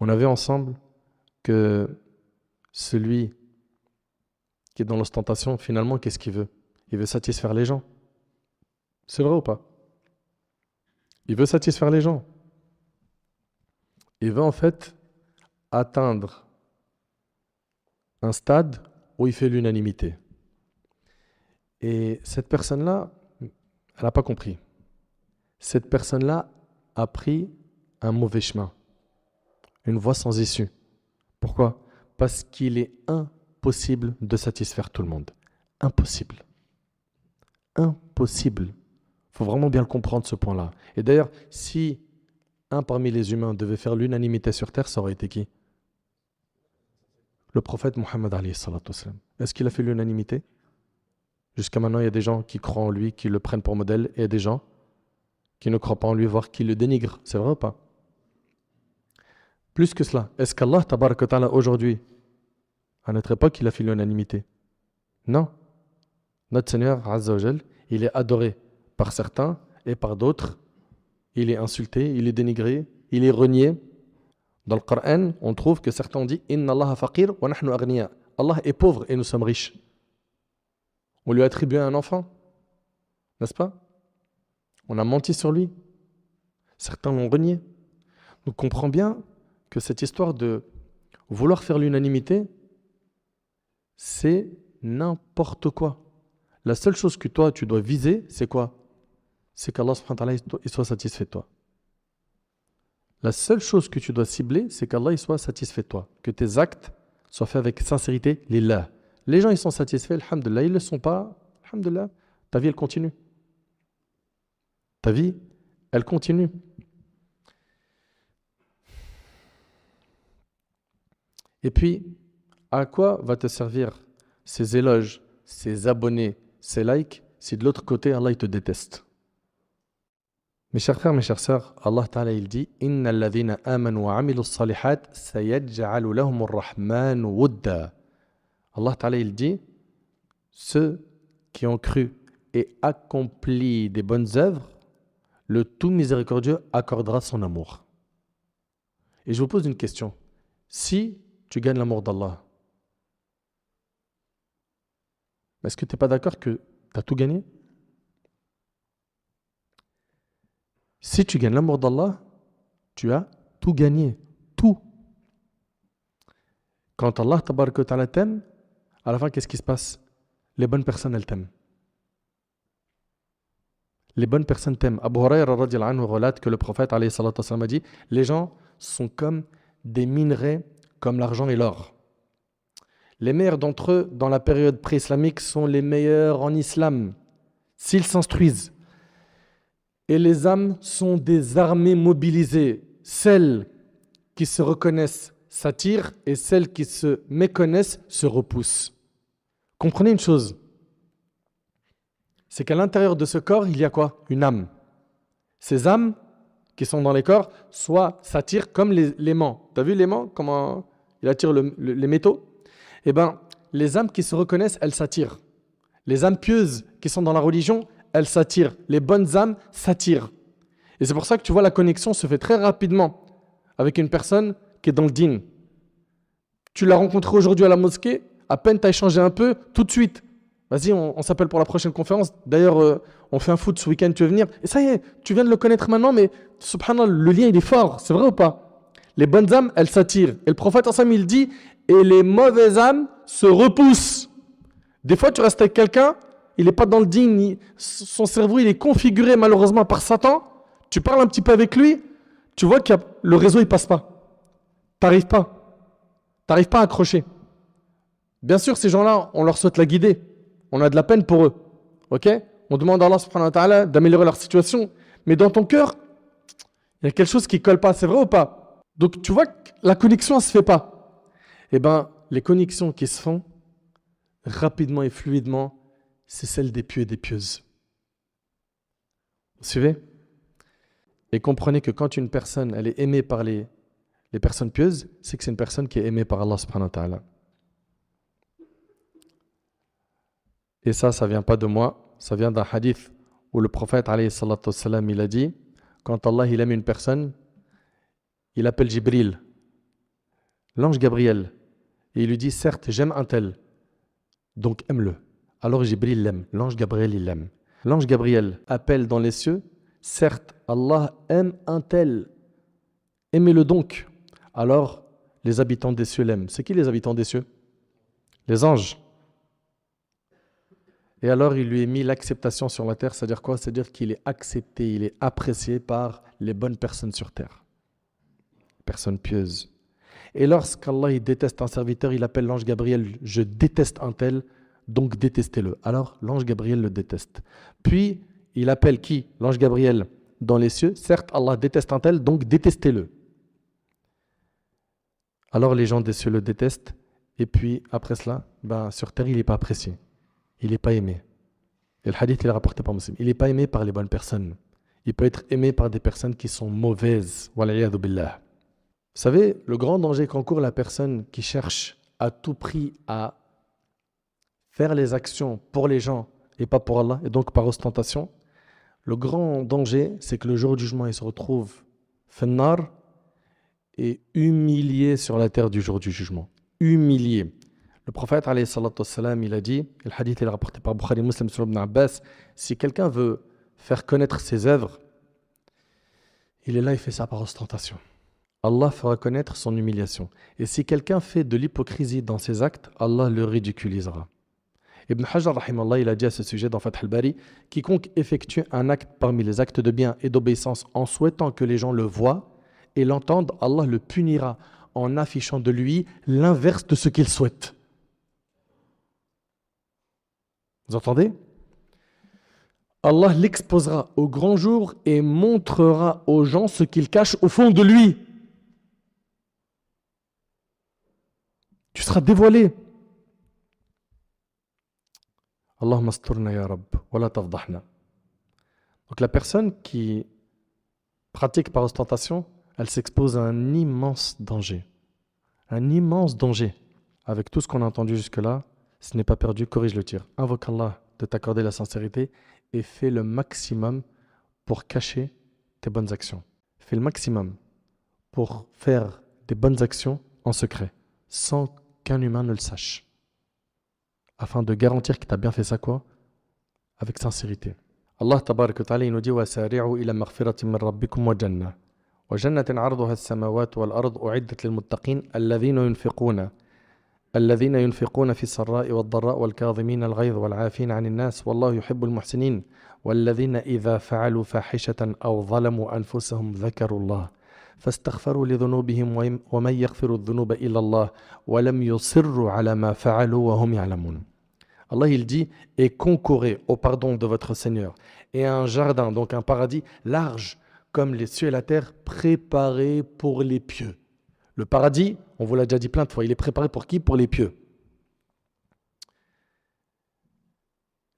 On a vu ensemble que celui qui est dans l'ostentation, finalement, qu'est-ce qu'il veut? Il veut satisfaire les gens. C'est vrai ou pas? Il veut satisfaire les gens. Il veut en fait atteindre un stade où il fait l'unanimité. Et cette personne-là, elle n'a pas compris. Cette personne-là a pris un mauvais chemin, une voie sans issue. Pourquoi? Parce qu'il est impossible de satisfaire tout le monde. Impossible. Impossible. Il faut vraiment bien le comprendre, ce point-là. Et d'ailleurs, si un parmi les humains devait faire l'unanimité sur Terre, ça aurait été qui? Le prophète Mohammed alayhi salatu wassalam. Est-ce qu'il a fait l'unanimité? Jusqu'à maintenant, il y a des gens qui croient en lui, qui le prennent pour modèle, et il y a des gens qui ne croient pas en lui, voire qui le dénigrent. C'est vrai ou pas? Plus que cela, est-ce qu'Allah, tabaraka ta'ala, aujourd'hui, à notre époque, il a fait l'unanimité? Non. Notre Seigneur, Azza wa Jal, il est adoré par certains et par d'autres. Il est insulté, il est dénigré, il est renié. Dans le Coran, on trouve que certains ont dit Inna Allah faqir wa nahnu aghniya. Allah est pauvre et nous sommes riches. On lui a attribué un enfant, n'est-ce pas? On a menti sur lui. Certains l'ont renié. Donc comprends bien que cette histoire de vouloir faire l'unanimité, c'est n'importe quoi. La seule chose que toi, tu dois viser, c'est quoi? C'est qu'Allah subhanahu wa ta'ala il soit satisfait de toi. La seule chose que tu dois cibler, c'est qu'Allah il soit satisfait de toi. Que tes actes soient faits avec sincérité, lillah. Les gens, ils sont satisfaits, alhamdoulilah. Ils ne le sont pas, alhamdoulilah. Ta vie, elle continue. Ta vie, elle continue. Et puis, à quoi va te servir ces éloges, ces abonnés, ces likes, si de l'autre côté, Allah il te déteste? Mes chers frères, mes chères sœurs, Allah Ta'ala il dit Inna alladhina amanu wa amilu salihat sayaj'alu lahum ar-rahman wudda. Allah Ta'ala il dit ceux qui ont cru et accompli des bonnes œuvres, le tout miséricordieux accordera son amour. Et je vous pose une question. Si tu gagnes l'amour d'Allah, est-ce que tu n'es pas d'accord que tu as tout gagné? Si tu gagnes l'amour d'Allah, tu as tout gagné. Tout. Quand Allah tabaraka ta'ala t'aime, à la fin, qu'est-ce qui se passe? Les bonnes personnes, elles t'aiment. Les bonnes personnes t'aiment. Abu Hurayra radiyallahu anhu relate que le prophète alayhi salatu wassalam a dit les gens sont comme des minerais, comme l'argent et l'or. Les meilleurs d'entre eux, dans la période pré-islamique, sont les meilleurs en islam, s'ils s'instruisent. Et les âmes sont des armées mobilisées. Celles qui se reconnaissent s'attirent et celles qui se méconnaissent se repoussent. Comprenez une chose, c'est qu'à l'intérieur de ce corps, il y a quoi? Une âme. Ces âmes qui sont dans les corps, soit s'attirent comme l'aimant. Tu as vu l'aimant, comment il attire les métaux? Eh bien, les âmes qui se reconnaissent, elles s'attirent. Les âmes pieuses qui sont dans la religion, elles s'attirent. Les bonnes âmes s'attirent. Et c'est pour ça que tu vois, la connexion se fait très rapidement avec une personne qui est dans le dîn. Tu l'as rencontré aujourd'hui à la mosquée, à peine tu as échangé un peu, tout de suite. Vas-y, on s'appelle pour la prochaine conférence. D'ailleurs, on fait un foot ce week-end, tu veux venir? Et ça y est, tu viens de le connaître maintenant, mais subhanallah, le lien il est fort, c'est vrai ou pas? Les bonnes âmes, elles s'attirent. Et le prophète ensemble, il dit, et les mauvaises âmes se repoussent. Des fois, tu restes avec quelqu'un, il n'est pas dans le digne, son cerveau il est configuré malheureusement par Satan. Tu parles un petit peu avec lui, tu vois que le réseau il passe pas. T'arrives pas à accrocher. Bien sûr, ces gens-là, on leur souhaite la guider. On a de la peine pour eux. Ok? On demande à Allah subhanahu wa ta'ala d'améliorer leur situation. Mais dans ton cœur, il y a quelque chose qui ne colle pas. C'est vrai ou pas? Donc tu vois que la connexion ne se fait pas. Eh bien, les connexions qui se font rapidement et fluidement, c'est celle des pieux et des pieuses. Vous suivez? Et comprenez que quand une personne elle est aimée par les personnes pieuses, c'est que c'est une personne qui est aimée par Allah subhanahu wa ta'ala. Et ça vient pas de moi, ça vient d'un hadith où le prophète alayhi salatu wassalam, il a dit, quand Allah il aime une personne, il appelle Jibril, l'ange Gabriel, et il lui dit, certes j'aime un tel, donc aime-le. Alors Jibril l'aime, l'ange Gabriel il l'aime. L'ange Gabriel appelle dans les cieux, certes Allah aime un tel, aimez-le donc. Alors les habitants des cieux l'aiment. C'est qui les habitants des cieux? Les anges. Et alors, il lui est mis l'acceptation sur la terre, c'est-à-dire quoi? C'est-à-dire qu'il est accepté, il est apprécié par les bonnes personnes sur terre. Personnes pieuses. Et lorsqu'Allah il déteste un serviteur, il appelle l'ange Gabriel, je déteste un tel, donc détestez-le. Alors, l'ange Gabriel le déteste. Puis, il appelle qui? L'ange Gabriel dans les cieux. Certes, Allah déteste un tel, donc détestez-le. Alors, les gens des cieux le détestent. Et puis, après cela, sur terre, il n'est pas apprécié. Il n'est pas aimé. Et le hadith, il est rapporté par Muslim. Il n'est pas aimé par les bonnes personnes. Il peut être aimé par des personnes qui sont mauvaises. Wal'iyadhu billah. Vous savez, le grand danger qu'encourt la personne qui cherche à tout prix à faire les actions pour les gens et pas pour Allah, et donc par ostentation, le grand danger, c'est que le jour du jugement, il se retrouve finnar et humilié sur la terre du jour du jugement. Humilié. Le prophète, alayhi salatu wassalam, il a dit, le hadith est rapporté par Bukhari Muslim sur Ibn Abbas, si quelqu'un veut faire connaître ses œuvres, il est là, il fait ça par ostentation. Allah fera connaître son humiliation. Et si quelqu'un fait de l'hypocrisie dans ses actes, Allah le ridiculisera. Ibn Hajar, rahimallah, il a dit à ce sujet dans Fath al-Bari, quiconque effectue un acte parmi les actes de bien et d'obéissance en souhaitant que les gens le voient et l'entendent, Allah le punira en affichant de lui l'inverse de ce qu'il souhaite. Vous entendez? Allah l'exposera au grand jour et montrera aux gens ce qu'il cache au fond de lui. Tu seras dévoilé. Allahumma asturna ya Rabb, wa la tafdahna. Donc la personne qui pratique par ostentation, elle s'expose à un immense danger. Un immense danger. Avec tout ce qu'on a entendu jusque-là, ce n'est pas perdu, corrige le tir. Invoque Allah de t'accorder la sincérité et fais le maximum pour cacher tes bonnes actions. Fais le maximum pour faire des bonnes actions en secret, sans qu'un humain ne le sache, afin de garantir que tu as bien fait ça quoi? Avec sincérité. Allah tabarak wa ta'ala nous dit وَسَارِعُوا إِلَى مَغْفِرَةٍ مِّن رَبِّكُمْ وَجَنَّةٍ وَجَنَّةٍ عَرْضُهَا السَّمَاوَاتُ وَالْأَرْضُ أُعِدَّتْ لِلْمُتَّقِينَ الذين ينفقون في السراء والضراء والكاظمين الغيظ والعافين عن الناس والله يحب المحسنين والذين إذا فعلوا فاحشة أو ظلموا أنفسهم ذكروا الله فاستغفروا لذنوبهم ومن يغفر الذنوب إلا الله ولم يصروا على ما فعلوا وهم يعلمون. Allah il dit, et concourez au pardon de votre Seigneur et à un jardin, donc un paradis large comme les cieux et la terre, préparé pour les pieux. Le paradis, on vous l'a déjà dit plein de fois, il est préparé pour qui? Pour les pieux.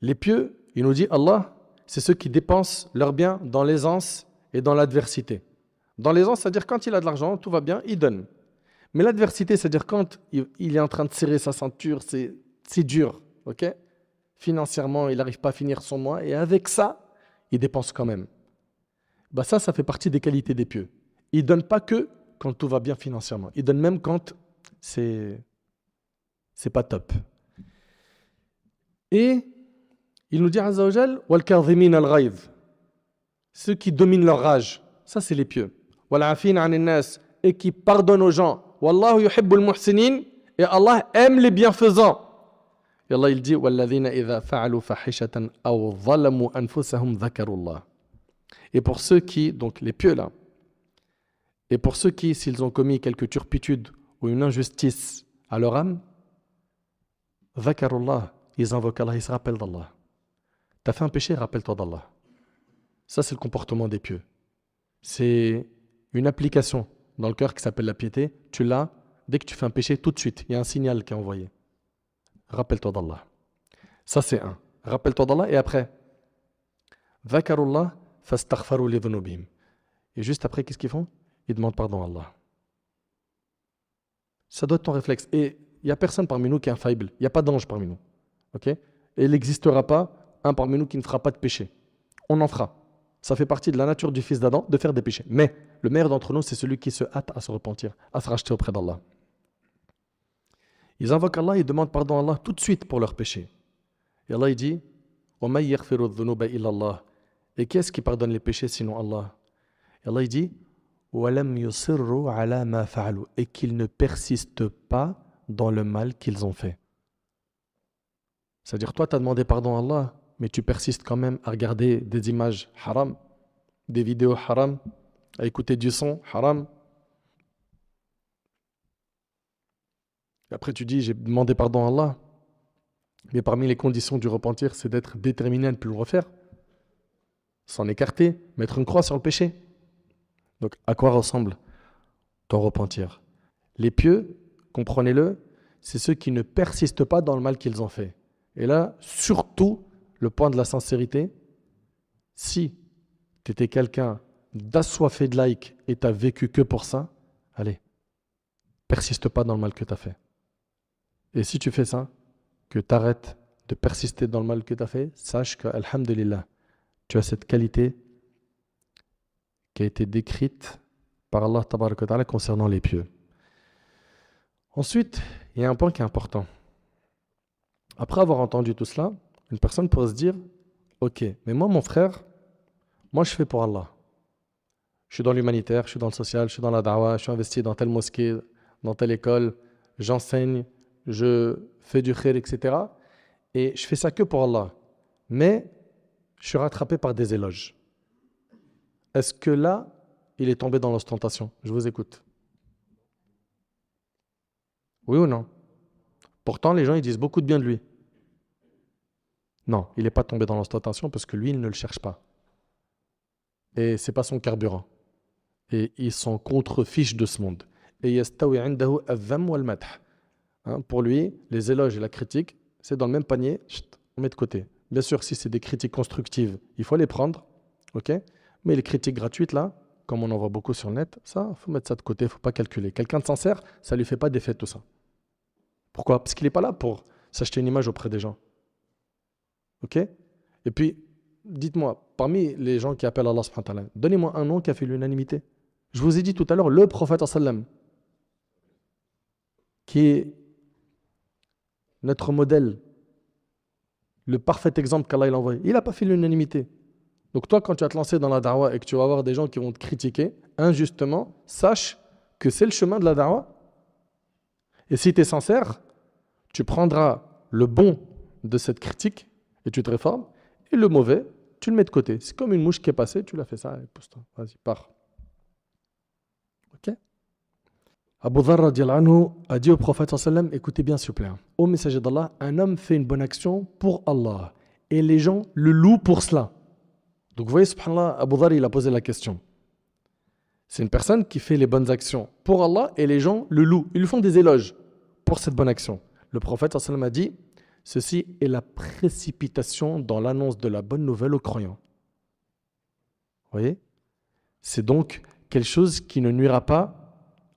Les pieux, il nous dit, Allah, c'est ceux qui dépensent leurs biens dans l'aisance et dans l'adversité. Dans l'aisance, c'est-à-dire quand il a de l'argent, tout va bien, il donne. Mais l'adversité, c'est-à-dire quand il est en train de serrer sa ceinture, c'est dur, ok? Financièrement, il n'arrive pas à finir son mois, et avec ça, il dépense quand même. Bah ça fait partie des qualités des pieux. Ils ne donnent pas que quand tout va bien financièrement. Ils donnent même quand c'est pas top. Et il nous dit, Azza wa Jal, wal kadhimin al-ghayz, ceux qui dominent leur rage. Ça, c'est les pieux. Wal afin an nas, et qui pardonnent aux gens. Wallahu yuhibbul muhsinin, et Allah aime les bienfaisants. Et Allah, il dit, walladhina idha fa'alu fahishatan aw zalamu anfusahum dhakarullah. Et pour ceux qui, donc les pieux là, et pour ceux qui, s'ils ont commis quelque turpitude ou une injustice à leur âme, dhakarullah, ils invoquent Allah, ils se rappellent d'Allah. T'as fait un péché, rappelle-toi d'Allah. Ça, c'est le comportement des pieux. C'est une application dans le cœur qui s'appelle la piété. Tu l'as, dès que tu fais un péché, tout de suite, il y a un signal qui est envoyé. Rappelle-toi d'Allah. Ça, c'est un. Rappelle-toi d'Allah et après, dhakarullah fastaghfaru li dhunubihim. Et juste après, qu'est-ce qu'ils font? Ils demandent pardon à Allah. Ça doit être ton réflexe. Et il n'y a personne parmi nous qui est infaillible. Il n'y a pas d'ange parmi nous. Ok? Et il n'existera pas un parmi nous qui ne fera pas de péché. On en fera. Ça fait partie de la nature du fils d'Adam de faire des péchés. Mais le meilleur d'entre nous, c'est celui qui se hâte à se repentir, à se racheter auprès d'Allah. Ils invoquent Allah, ils demandent pardon à Allah tout de suite pour leurs péchés. Et Allah il dit, وَمَن يَغْفِرُ الذُّنُوبَ إِلَّا اللَّهِ. Et qui est-ce qui pardonne les péchés sinon Allah? Et Allah il dit, وَلَمْ يُصِرُّوا عَلَى مَا فَعَلُوا. Et qu'ils ne persistent pas dans le mal qu'ils ont fait. C'est-à-dire, toi, tu as demandé pardon à Allah, mais tu persistes quand même à regarder des images haram, des vidéos haram, à écouter du son haram. Et après, tu dis, j'ai demandé pardon à Allah, mais parmi les conditions du repentir, c'est d'être déterminé à ne plus le refaire, s'en écarter, mettre une croix sur le péché. Donc, à quoi ressemble ton repentir? Les pieux, comprenez-le, c'est ceux qui ne persistent pas dans le mal qu'ils ont fait. Et là, surtout, le point de la sincérité, si tu étais quelqu'un d'assoiffé de like et tu n'as vécu que pour ça, allez, persiste pas dans le mal que tu as fait. Et si tu fais ça, que tu arrêtes de persister dans le mal que tu as fait, sache que, alhamdulillah, tu as cette qualité qui a été décrite par Allah tabaraka wa ta'ala concernant les pieux. Ensuite, il y a un point qui est important. Après avoir entendu tout cela, une personne pourrait se dire, ok, mais moi, mon frère, moi, je fais pour Allah. Je suis dans l'humanitaire, je suis dans le social, je suis dans la da'wah, je suis investi dans telle mosquée, dans telle école, j'enseigne, je fais du khir, etc. Et je fais ça que pour Allah. Mais je suis rattrapé par des éloges. Est-ce que là, il est tombé dans l'ostentation? Je vous écoute. Oui ou non? Pourtant, les gens, ils disent beaucoup de bien de lui. Non, il n'est pas tombé dans l'ostentation parce que lui, il ne le cherche pas. Et ce n'est pas son carburant. Et ils sont contre-fiches de ce monde. Et yastawi indahu al-dhamm wal-madh. Pour lui, les éloges et la critique, c'est dans le même panier, on met de côté. Bien sûr, si c'est des critiques constructives, il faut les prendre, ok? Mais les critiques gratuites, là, comme on en voit beaucoup sur le net, ça, il faut mettre ça de côté, il ne faut pas calculer. Quelqu'un de sincère, ça ne lui fait pas d'effet tout ça. Pourquoi? Parce qu'il n'est pas là pour s'acheter une image auprès des gens. Ok? Et puis, dites-moi, parmi les gens qui appellent Allah subhanahu wa ta'ala, donnez-moi un nom qui a fait l'unanimité. Je vous ai dit tout à l'heure, le prophète sallam, qui est notre modèle, le parfait exemple qu'Allah il a envoyé, il n'a pas fait l'unanimité. Donc toi, quand tu vas te lancer dans la da'wah et que tu vas avoir des gens qui vont te critiquer injustement, sache que c'est le chemin de la da'wah. Et si tu es sincère, tu prendras le bon de cette critique et tu te réformes, et le mauvais, tu le mets de côté. C'est comme une mouche qui est passée, tu l'as fait ça, et pousse-toi, vas-y, pars. Abu Dharr radiallahu anhu a dit au prophète sallallahu alayhi wa sallam, écoutez bien s'il vous plaît, ô messager d'Allah, un homme fait une bonne action pour Allah et les gens le louent pour cela. Donc vous voyez, subhanallah, Abu Dharr il a posé la question. C'est une personne qui fait les bonnes actions pour Allah et les gens le louent. Ils lui font des éloges pour cette bonne action. Le prophète sallallahu alayhi wa sallam a dit, ceci est la précipitation dans l'annonce de la bonne nouvelle aux croyants. Vous voyez? C'est donc quelque chose qui ne nuira pas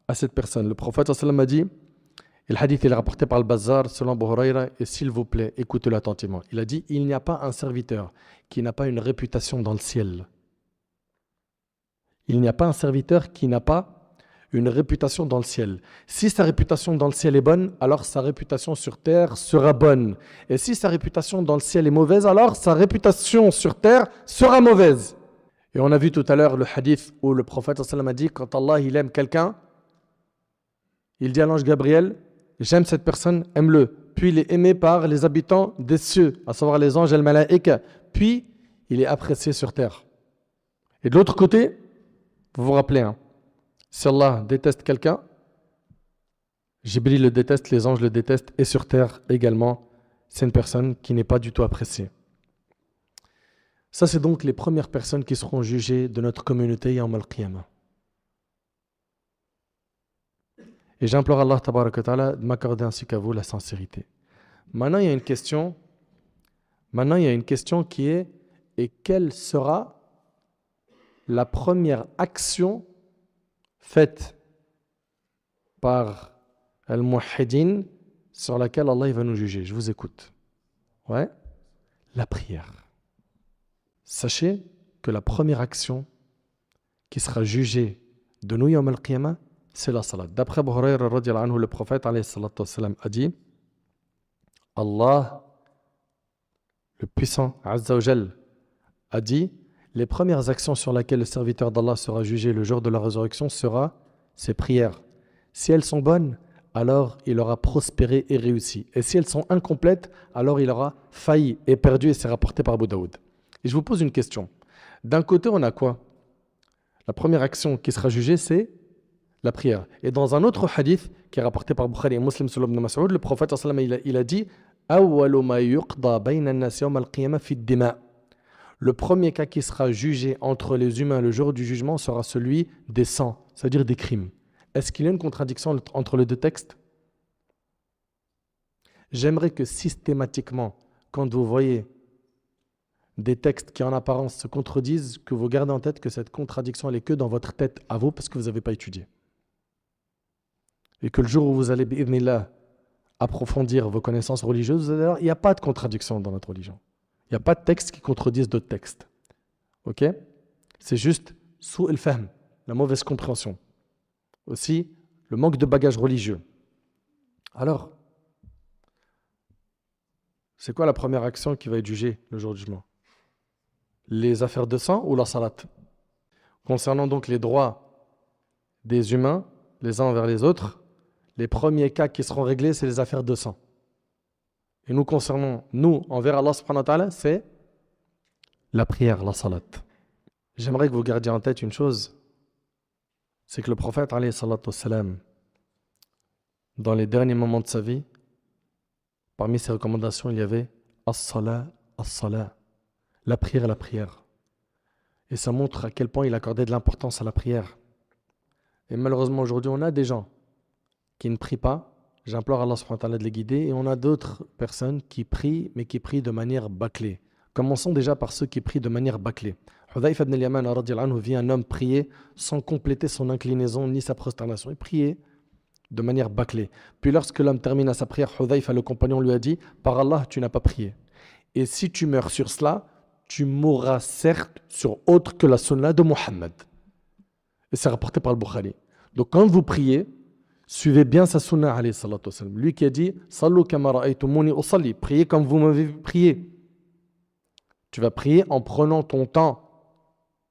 à cette personne. Le prophète sallallahu alayhi wa sallam a dit, et le hadith est rapporté par le Bazar selon Abu Huraira, et s'il vous plaît, écoutez-le attentivement. Il a dit, il n'y a pas un serviteur qui n'a pas une réputation dans le ciel. Il n'y a pas un serviteur qui n'a pas une réputation dans le ciel. Si sa réputation dans le ciel est bonne, alors sa réputation sur terre sera bonne. Et si sa réputation dans le ciel est mauvaise, alors sa réputation sur terre sera mauvaise. Et on a vu tout à l'heure le hadith où le prophète sallallahu alayhi wa sallam a dit, quand Allah il aime quelqu'un, il dit à l'ange Gabriel, j'aime cette personne, aime-le. Puis il est aimé par les habitants des cieux, à savoir les anges et le malaïka. Puis il est apprécié sur terre. Et de l'autre côté, vous vous rappelez, hein, si Allah déteste quelqu'un, Jibril le déteste, les anges le détestent, et sur terre également, c'est une personne qui n'est pas du tout appréciée. Ça, c'est donc les premières personnes qui seront jugées de notre communauté Yawm al-Qiyamah. Et j'implore Allah tabaraka wa ta'ala de m'accorder ainsi qu'à vous la sincérité. Maintenant, il y a une question qui est, et quelle sera la première action faite par al-Muwahhidin sur laquelle Allah va nous juger? Je vous écoute. Ouais, la prière. Sachez que la première action qui sera jugée de nous Yawm al-Qiyamah, c'est la salat. D'après Abu Huraira radiallahu anhu, le prophète alayhi salatu wassalam a dit, Allah, le puissant Azza wa Jal, a dit, les premières actions sur lesquelles le serviteur d'Allah sera jugé le jour de la résurrection sera ses prières. Si elles sont bonnes, alors il aura prospéré et réussi. Et si elles sont incomplètes, alors il aura failli et perdu, et c'est rapporté par Abu Daoud. Et je vous pose une question. D'un côté, on a quoi? La première action qui sera jugée, c'est la prière. Et dans un autre hadith qui est rapporté par Bukhari et Muslim sur Ibn Mas'ud, le prophète il a dit أَوَّلُ مَا يُقْضَى بَيْنَ النَّاسِ يَوْمَ الْقِيَامَةِ فِي الدِّمَاءِ. Le premier cas qui sera jugé entre les humains le jour du jugement sera celui des sangs, c'est-à-dire des crimes. Est-ce qu'il y a une contradiction entre les deux textes? J'aimerais que systématiquement, quand vous voyez des textes qui en apparence se contredisent, que vous gardez en tête que cette contradiction elle est que dans votre tête à vous parce que vous n'avez pas étudié. Et que le jour où vous allez, bi'idhnillah, approfondir vos connaissances religieuses, vous allez voir, il n'y a pas de contradiction dans notre religion. Il n'y a pas de textes qui contredisent d'autres textes. Ok? C'est juste sous el fahm, la mauvaise compréhension. Aussi, le manque de bagage religieux. Alors, c'est quoi la première action qui va être jugée le jour du jugement? Les affaires de sang ou la salat? Concernant donc les droits des humains, les uns envers les autres, les premiers cas qui seront réglés, c'est les affaires de sang. Et nous concernons, nous, envers Allah subhanahu wa ta'ala, c'est la prière, la salat. J'aimerais que vous gardiez en tête une chose, c'est que le prophète, alayhi salatu wassalam, dans les derniers moments de sa vie, parmi ses recommandations, il y avait as-salat, as-salat, la prière, la prière. Et ça montre à quel point il accordait de l'importance à la prière. Et malheureusement, aujourd'hui, on a des gens qui ne prient pas. J'implore Allah subhanahu wa ta'ala de les guider. Et on a d'autres personnes qui prient, mais qui prient de manière bâclée. Commençons déjà par ceux qui prient de manière bâclée. Hudhayfa ibn al-Yaman radiyallahu anhu vit un homme prier sans compléter son inclinaison ni sa prosternation. Il priait de manière bâclée. Puis lorsque l'homme termine sa prière, Hudhayfa, le compagnon, lui a dit, par Allah, tu n'as pas prié. Et si tu meurs sur cela, tu mourras certes sur autre que la sunna de Muhammad. Et c'est rapporté par le Bukhari. Donc quand vous priez, suivez bien sa sunna alayhi salatu wasalam. Lui qui a dit Sallu kama ra'aytumuni usalli, priez comme vous m'avez vu prier. Tu vas prier en prenant ton temps.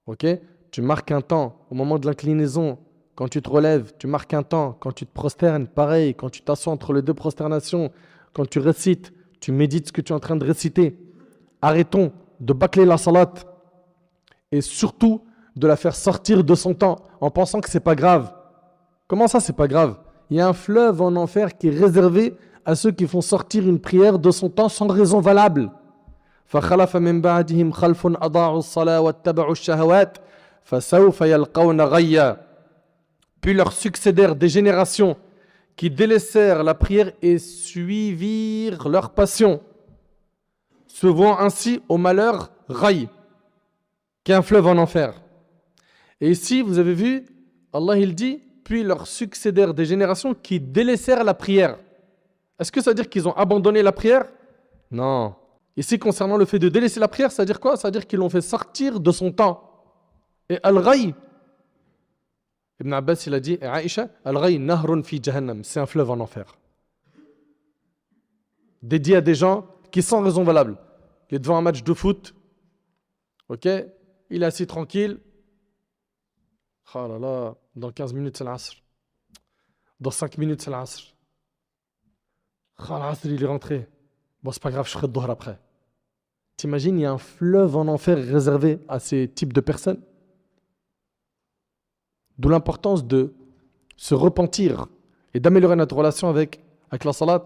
Ok? Tu marques un temps au moment de l'inclinaison. Quand tu te relèves, tu marques un temps. Quand tu te prosternes, pareil. Quand tu t'assois entre les deux prosternations, quand tu récites, tu médites ce que tu es en train de réciter. Arrêtons de bâcler la salat et surtout de la faire sortir de son temps en pensant que c'est pas grave. Comment ça, c'est pas grave? il y a un fleuve en enfer qui est réservé à ceux qui font sortir une prière de son temps sans raison valable. فخلف من بعدهم خلف أضاعوا الصلاة واتبعوا الشهوات فسوف يلقون غيا. Puis leur succédèrent des générations qui délaissèrent la prière et suivirent leur passion, se vouant ainsi au malheur Ghayy, qui est un fleuve en enfer. Et ici, vous avez vu, Allah il dit, puis leur succédèrent des générations qui délaissèrent la prière. Est-ce que ça veut dire qu'ils ont abandonné la prière? Non. Ici, concernant le fait de délaisser la prière, ça veut dire quoi? Ça veut dire qu'ils l'ont fait sortir de son temps. Et Al-Ghayy, Ibn Abbas, il a dit, et Aïcha, Al-Ghayy nahrun fi jahannam, c'est un fleuve en enfer. Dédié à des gens qui, sans raison valable, il est devant un match de foot, ok, il est assis tranquille, oh là là, dans 15 minutes c'est l'Asr, dans 5 minutes c'est l'Asr, oh l'Asr il est rentré, bon c'est pas grave, je ferai le Dhuhr après. T'imagines, il y a un fleuve en enfer réservé à ces types de personnes. D'où l'importance de se repentir et d'améliorer notre relation avec la salat.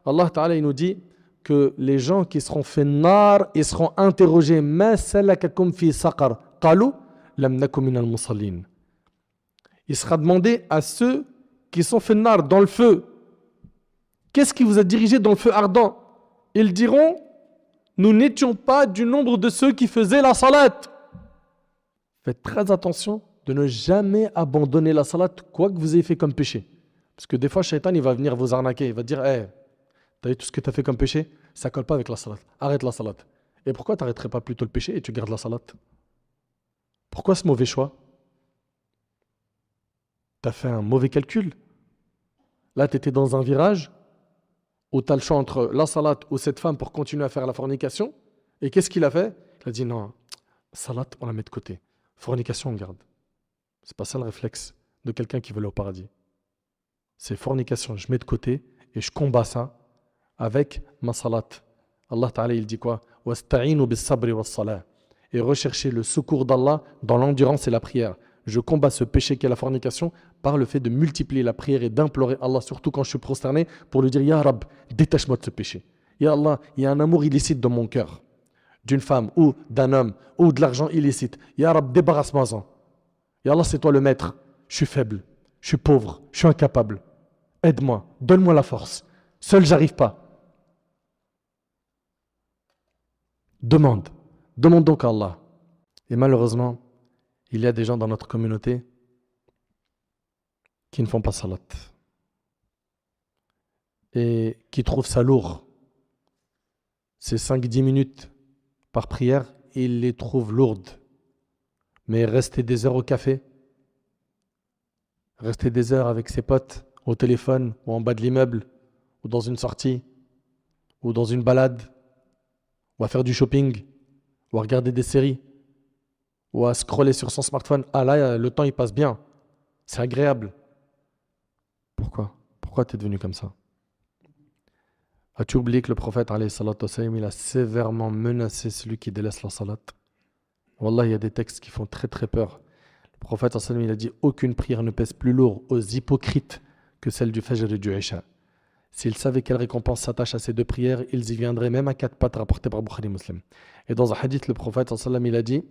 Allah Ta'ala il nous dit que les gens qui seront faits nar, ils seront interrogés ma salakakum fi saqar qalu lam nakum minal musallin. Il sera demandé à ceux qui sont faits nar dans le feu, qu'est-ce qui vous a dirigé dans le feu ardent? Ils diront, nous n'étions pas du nombre de ceux qui faisaient la salat. Faites très attention de ne jamais abandonner la salat, quoi que vous ayez fait comme péché. Parce que des fois, Shaitan, il va venir vous arnaquer. Il va dire, hey, t'as vu tout ce que tu as fait comme péché? Ça ne colle pas avec la salat. Arrête la salat. Et pourquoi tu n'arrêterais pas plutôt le péché et tu gardes la salat? Pourquoi ce mauvais choix? Tu as fait un mauvais calcul. Là, tu étais dans un virage où tu as le choix entre la salat ou cette femme pour continuer à faire la fornication. Et qu'est-ce qu'il a fait? Il a dit, non, salat, on la met de côté. Fornication, on garde. C'est pas ça le réflexe de quelqu'un qui veut aller au paradis. C'est fornication, je mets de côté et je combats ça avec ma salat. Allah Ta'ala il dit quoi? Wasta'inu bis sabri was salah. Et recherchez le secours d'Allah dans l'endurance et la prière. Je combats ce péché qu'est la fornication par le fait de multiplier la prière et d'implorer Allah, surtout quand je suis prosterné, pour lui dire Ya Rab, détache-moi de ce péché. Ya Allah, il y a un amour illicite dans mon cœur, d'une femme ou d'un homme ou de l'argent illicite. Ya Rab, débarrasse-moi-en. Ya Allah, c'est toi le maître. Je suis faible, je suis pauvre, je suis incapable. Aide-moi, donne-moi la force. Seul, j'arrive pas. Demande donc à Allah. Et malheureusement, il y a des gens dans notre communauté qui ne font pas salat et qui trouvent ça lourd. Ces 5-10 minutes par prière, ils les trouvent lourdes. Mais rester des heures au café, rester des heures avec ses potes au téléphone ou en bas de l'immeuble ou dans une sortie ou dans une balade ou à faire du shopping ou à regarder des séries ou à scroller sur son smartphone. Ah là, le temps il passe bien. C'est agréable. Pourquoi tu es devenu comme ça? As-tu oublié que le prophète alayhi salatu wassalam, il a sévèrement menacé celui qui délaisse la salat? Wallah, il y a des textes qui font très très peur. Le prophète sallallahu alayhi wa sallam, il a dit aucune prière ne pèse plus lourd aux hypocrites que celle du Fajr et du Isha. S'ils savaient quelle récompense s'attache à ces deux prières, ils y viendraient même à quatre pattes, rapporté par Bukhari Muslim. Et dans un hadith, le prophète sallallahu alayhi wa sallam, il a dit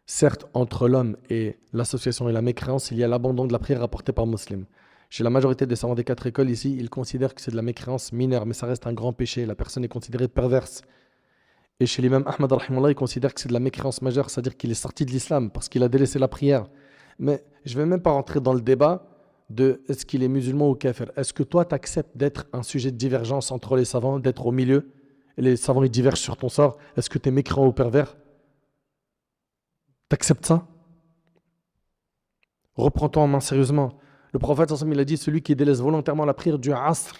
certes, entre l'homme et l'association et la mécréance, il y a l'abandon de la prière rapporté par Muslim. Chez la majorité des savants des quatre écoles ici, ils considèrent que c'est de la mécréance mineure, mais ça reste un grand péché. La personne est considérée perverse. Et chez l'imam Ahmad, il considère que c'est de la mécréance majeure, c'est-à-dire qu'il est sorti de l'islam parce qu'il a délaissé la prière. Mais je ne vais même pas rentrer dans le débat de est-ce qu'il est musulman ou kafir. Est-ce que toi, tu acceptes d'être un sujet de divergence entre les savants, d'être au milieu, et les savants ils divergent sur ton sort? Est-ce que tu es mécréant ou pervers? Tu acceptes ça? Reprends-toi en main sérieusement. Le prophète, il a dit celui qui délaisse volontairement la prière du Asr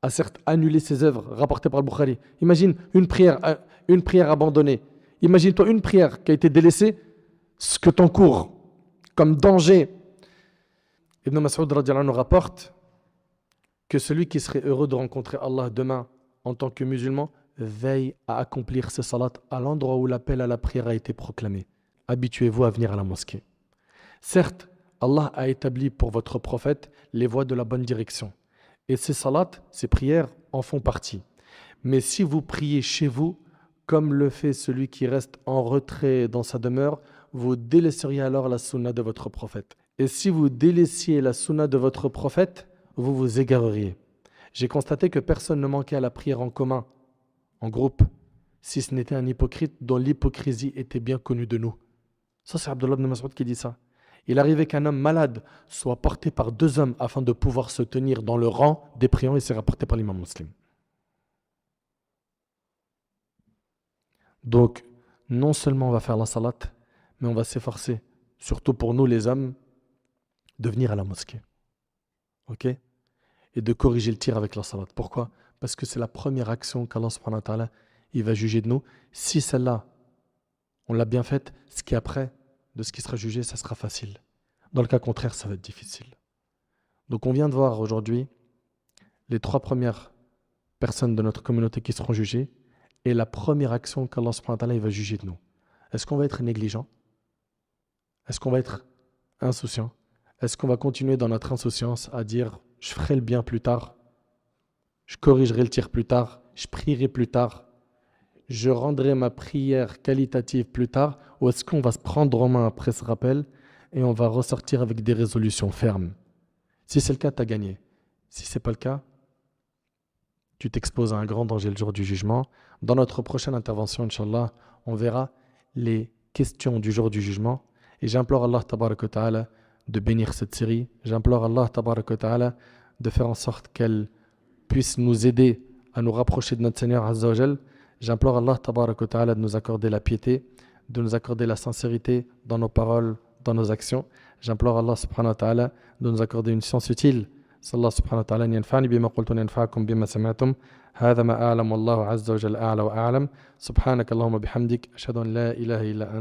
a certes annulé ses œuvres, rapportées par le Bukhari. Imagine une prière abandonnée. Imagine-toi une prière qui a été délaissée, ce que t'encourt comme danger. Ibn Mas'ud radiallahu anhu rapporte que celui qui serait heureux de rencontrer Allah demain en tant que musulman veille à accomplir ses salats à l'endroit où l'appel à la prière a été proclamé. Habituez-vous à venir à la mosquée. Certes, Allah a établi pour votre prophète les voies de la bonne direction. Et ces salats, ces prières en font partie. Mais si vous priez chez vous, comme le fait celui qui reste en retrait dans sa demeure, vous délaisseriez alors la sunna de votre prophète. Et si vous délaissiez la sunna de votre prophète, vous vous égareriez. J'ai constaté que personne ne manquait à la prière en commun, en groupe, si ce n'était un hypocrite dont l'hypocrisie était bien connue de nous. Ça, c'est Abdullah ibn Mas'ud qui dit ça. Il arrivait qu'un homme malade soit porté par 2 hommes afin de pouvoir se tenir dans le rang des priants, et c'est rapporté par l'imam Muslim. Donc, non seulement on va faire la salat, mais on va s'efforcer, surtout pour nous les hommes, de venir à la mosquée. Ok ? Et de corriger le tir avec la salat. Pourquoi ? Parce que c'est la première action qu'Allah subhanahu wa ta'ala, il va juger de nous. Si celle-là, on l'a bien faite, ce qui est après, de ce qui sera jugé, ça sera facile. Dans le cas contraire, ça va être difficile. Donc on vient de voir aujourd'hui les 3 premières personnes de notre communauté qui seront jugées et la première action qu'Allah subhanahu wa ta'ala, il va juger de nous. Est-ce qu'on va être négligent ? Est-ce qu'on va être insouciant ? Est-ce qu'on va continuer dans notre insouciance à dire « je ferai le bien plus tard, je corrigerai le tir plus tard, je prierai plus tard, je rendrai ma prière qualitative plus tard » ou est-ce qu'on va se prendre en main après ce rappel et on va ressortir avec des résolutions fermes ? Si c'est le cas, tu as gagné. Si ce n'est pas le cas, tu t'exposes à un grand danger le jour du jugement. Dans notre prochaine intervention, Inch'Allah, on verra les questions du jour du jugement. Et j'implore Allah tabaraka wa ta'ala de bénir cette série. J'implore Allah tabaraka wa ta'ala de faire en sorte qu'elle puisse nous aider à nous rapprocher de notre Seigneur Azza wa Jal. J'implore Allah tabaraka wa ta'ala de nous accorder la piété, de nous accorder la sincérité dans nos paroles, dans nos actions. J'implore Allah subhanahu wa ta'ala de nous accorder une science utile. Sallallahu subhanahu wa ta'ala an yanfa'ani bima qultu wa yanfa'akum bima sami'tum. هذا ما أعلم والله عز وجل أعلى وأعلم سبحانك اللهم بحمدك أشهد أن لا إله إلا أنت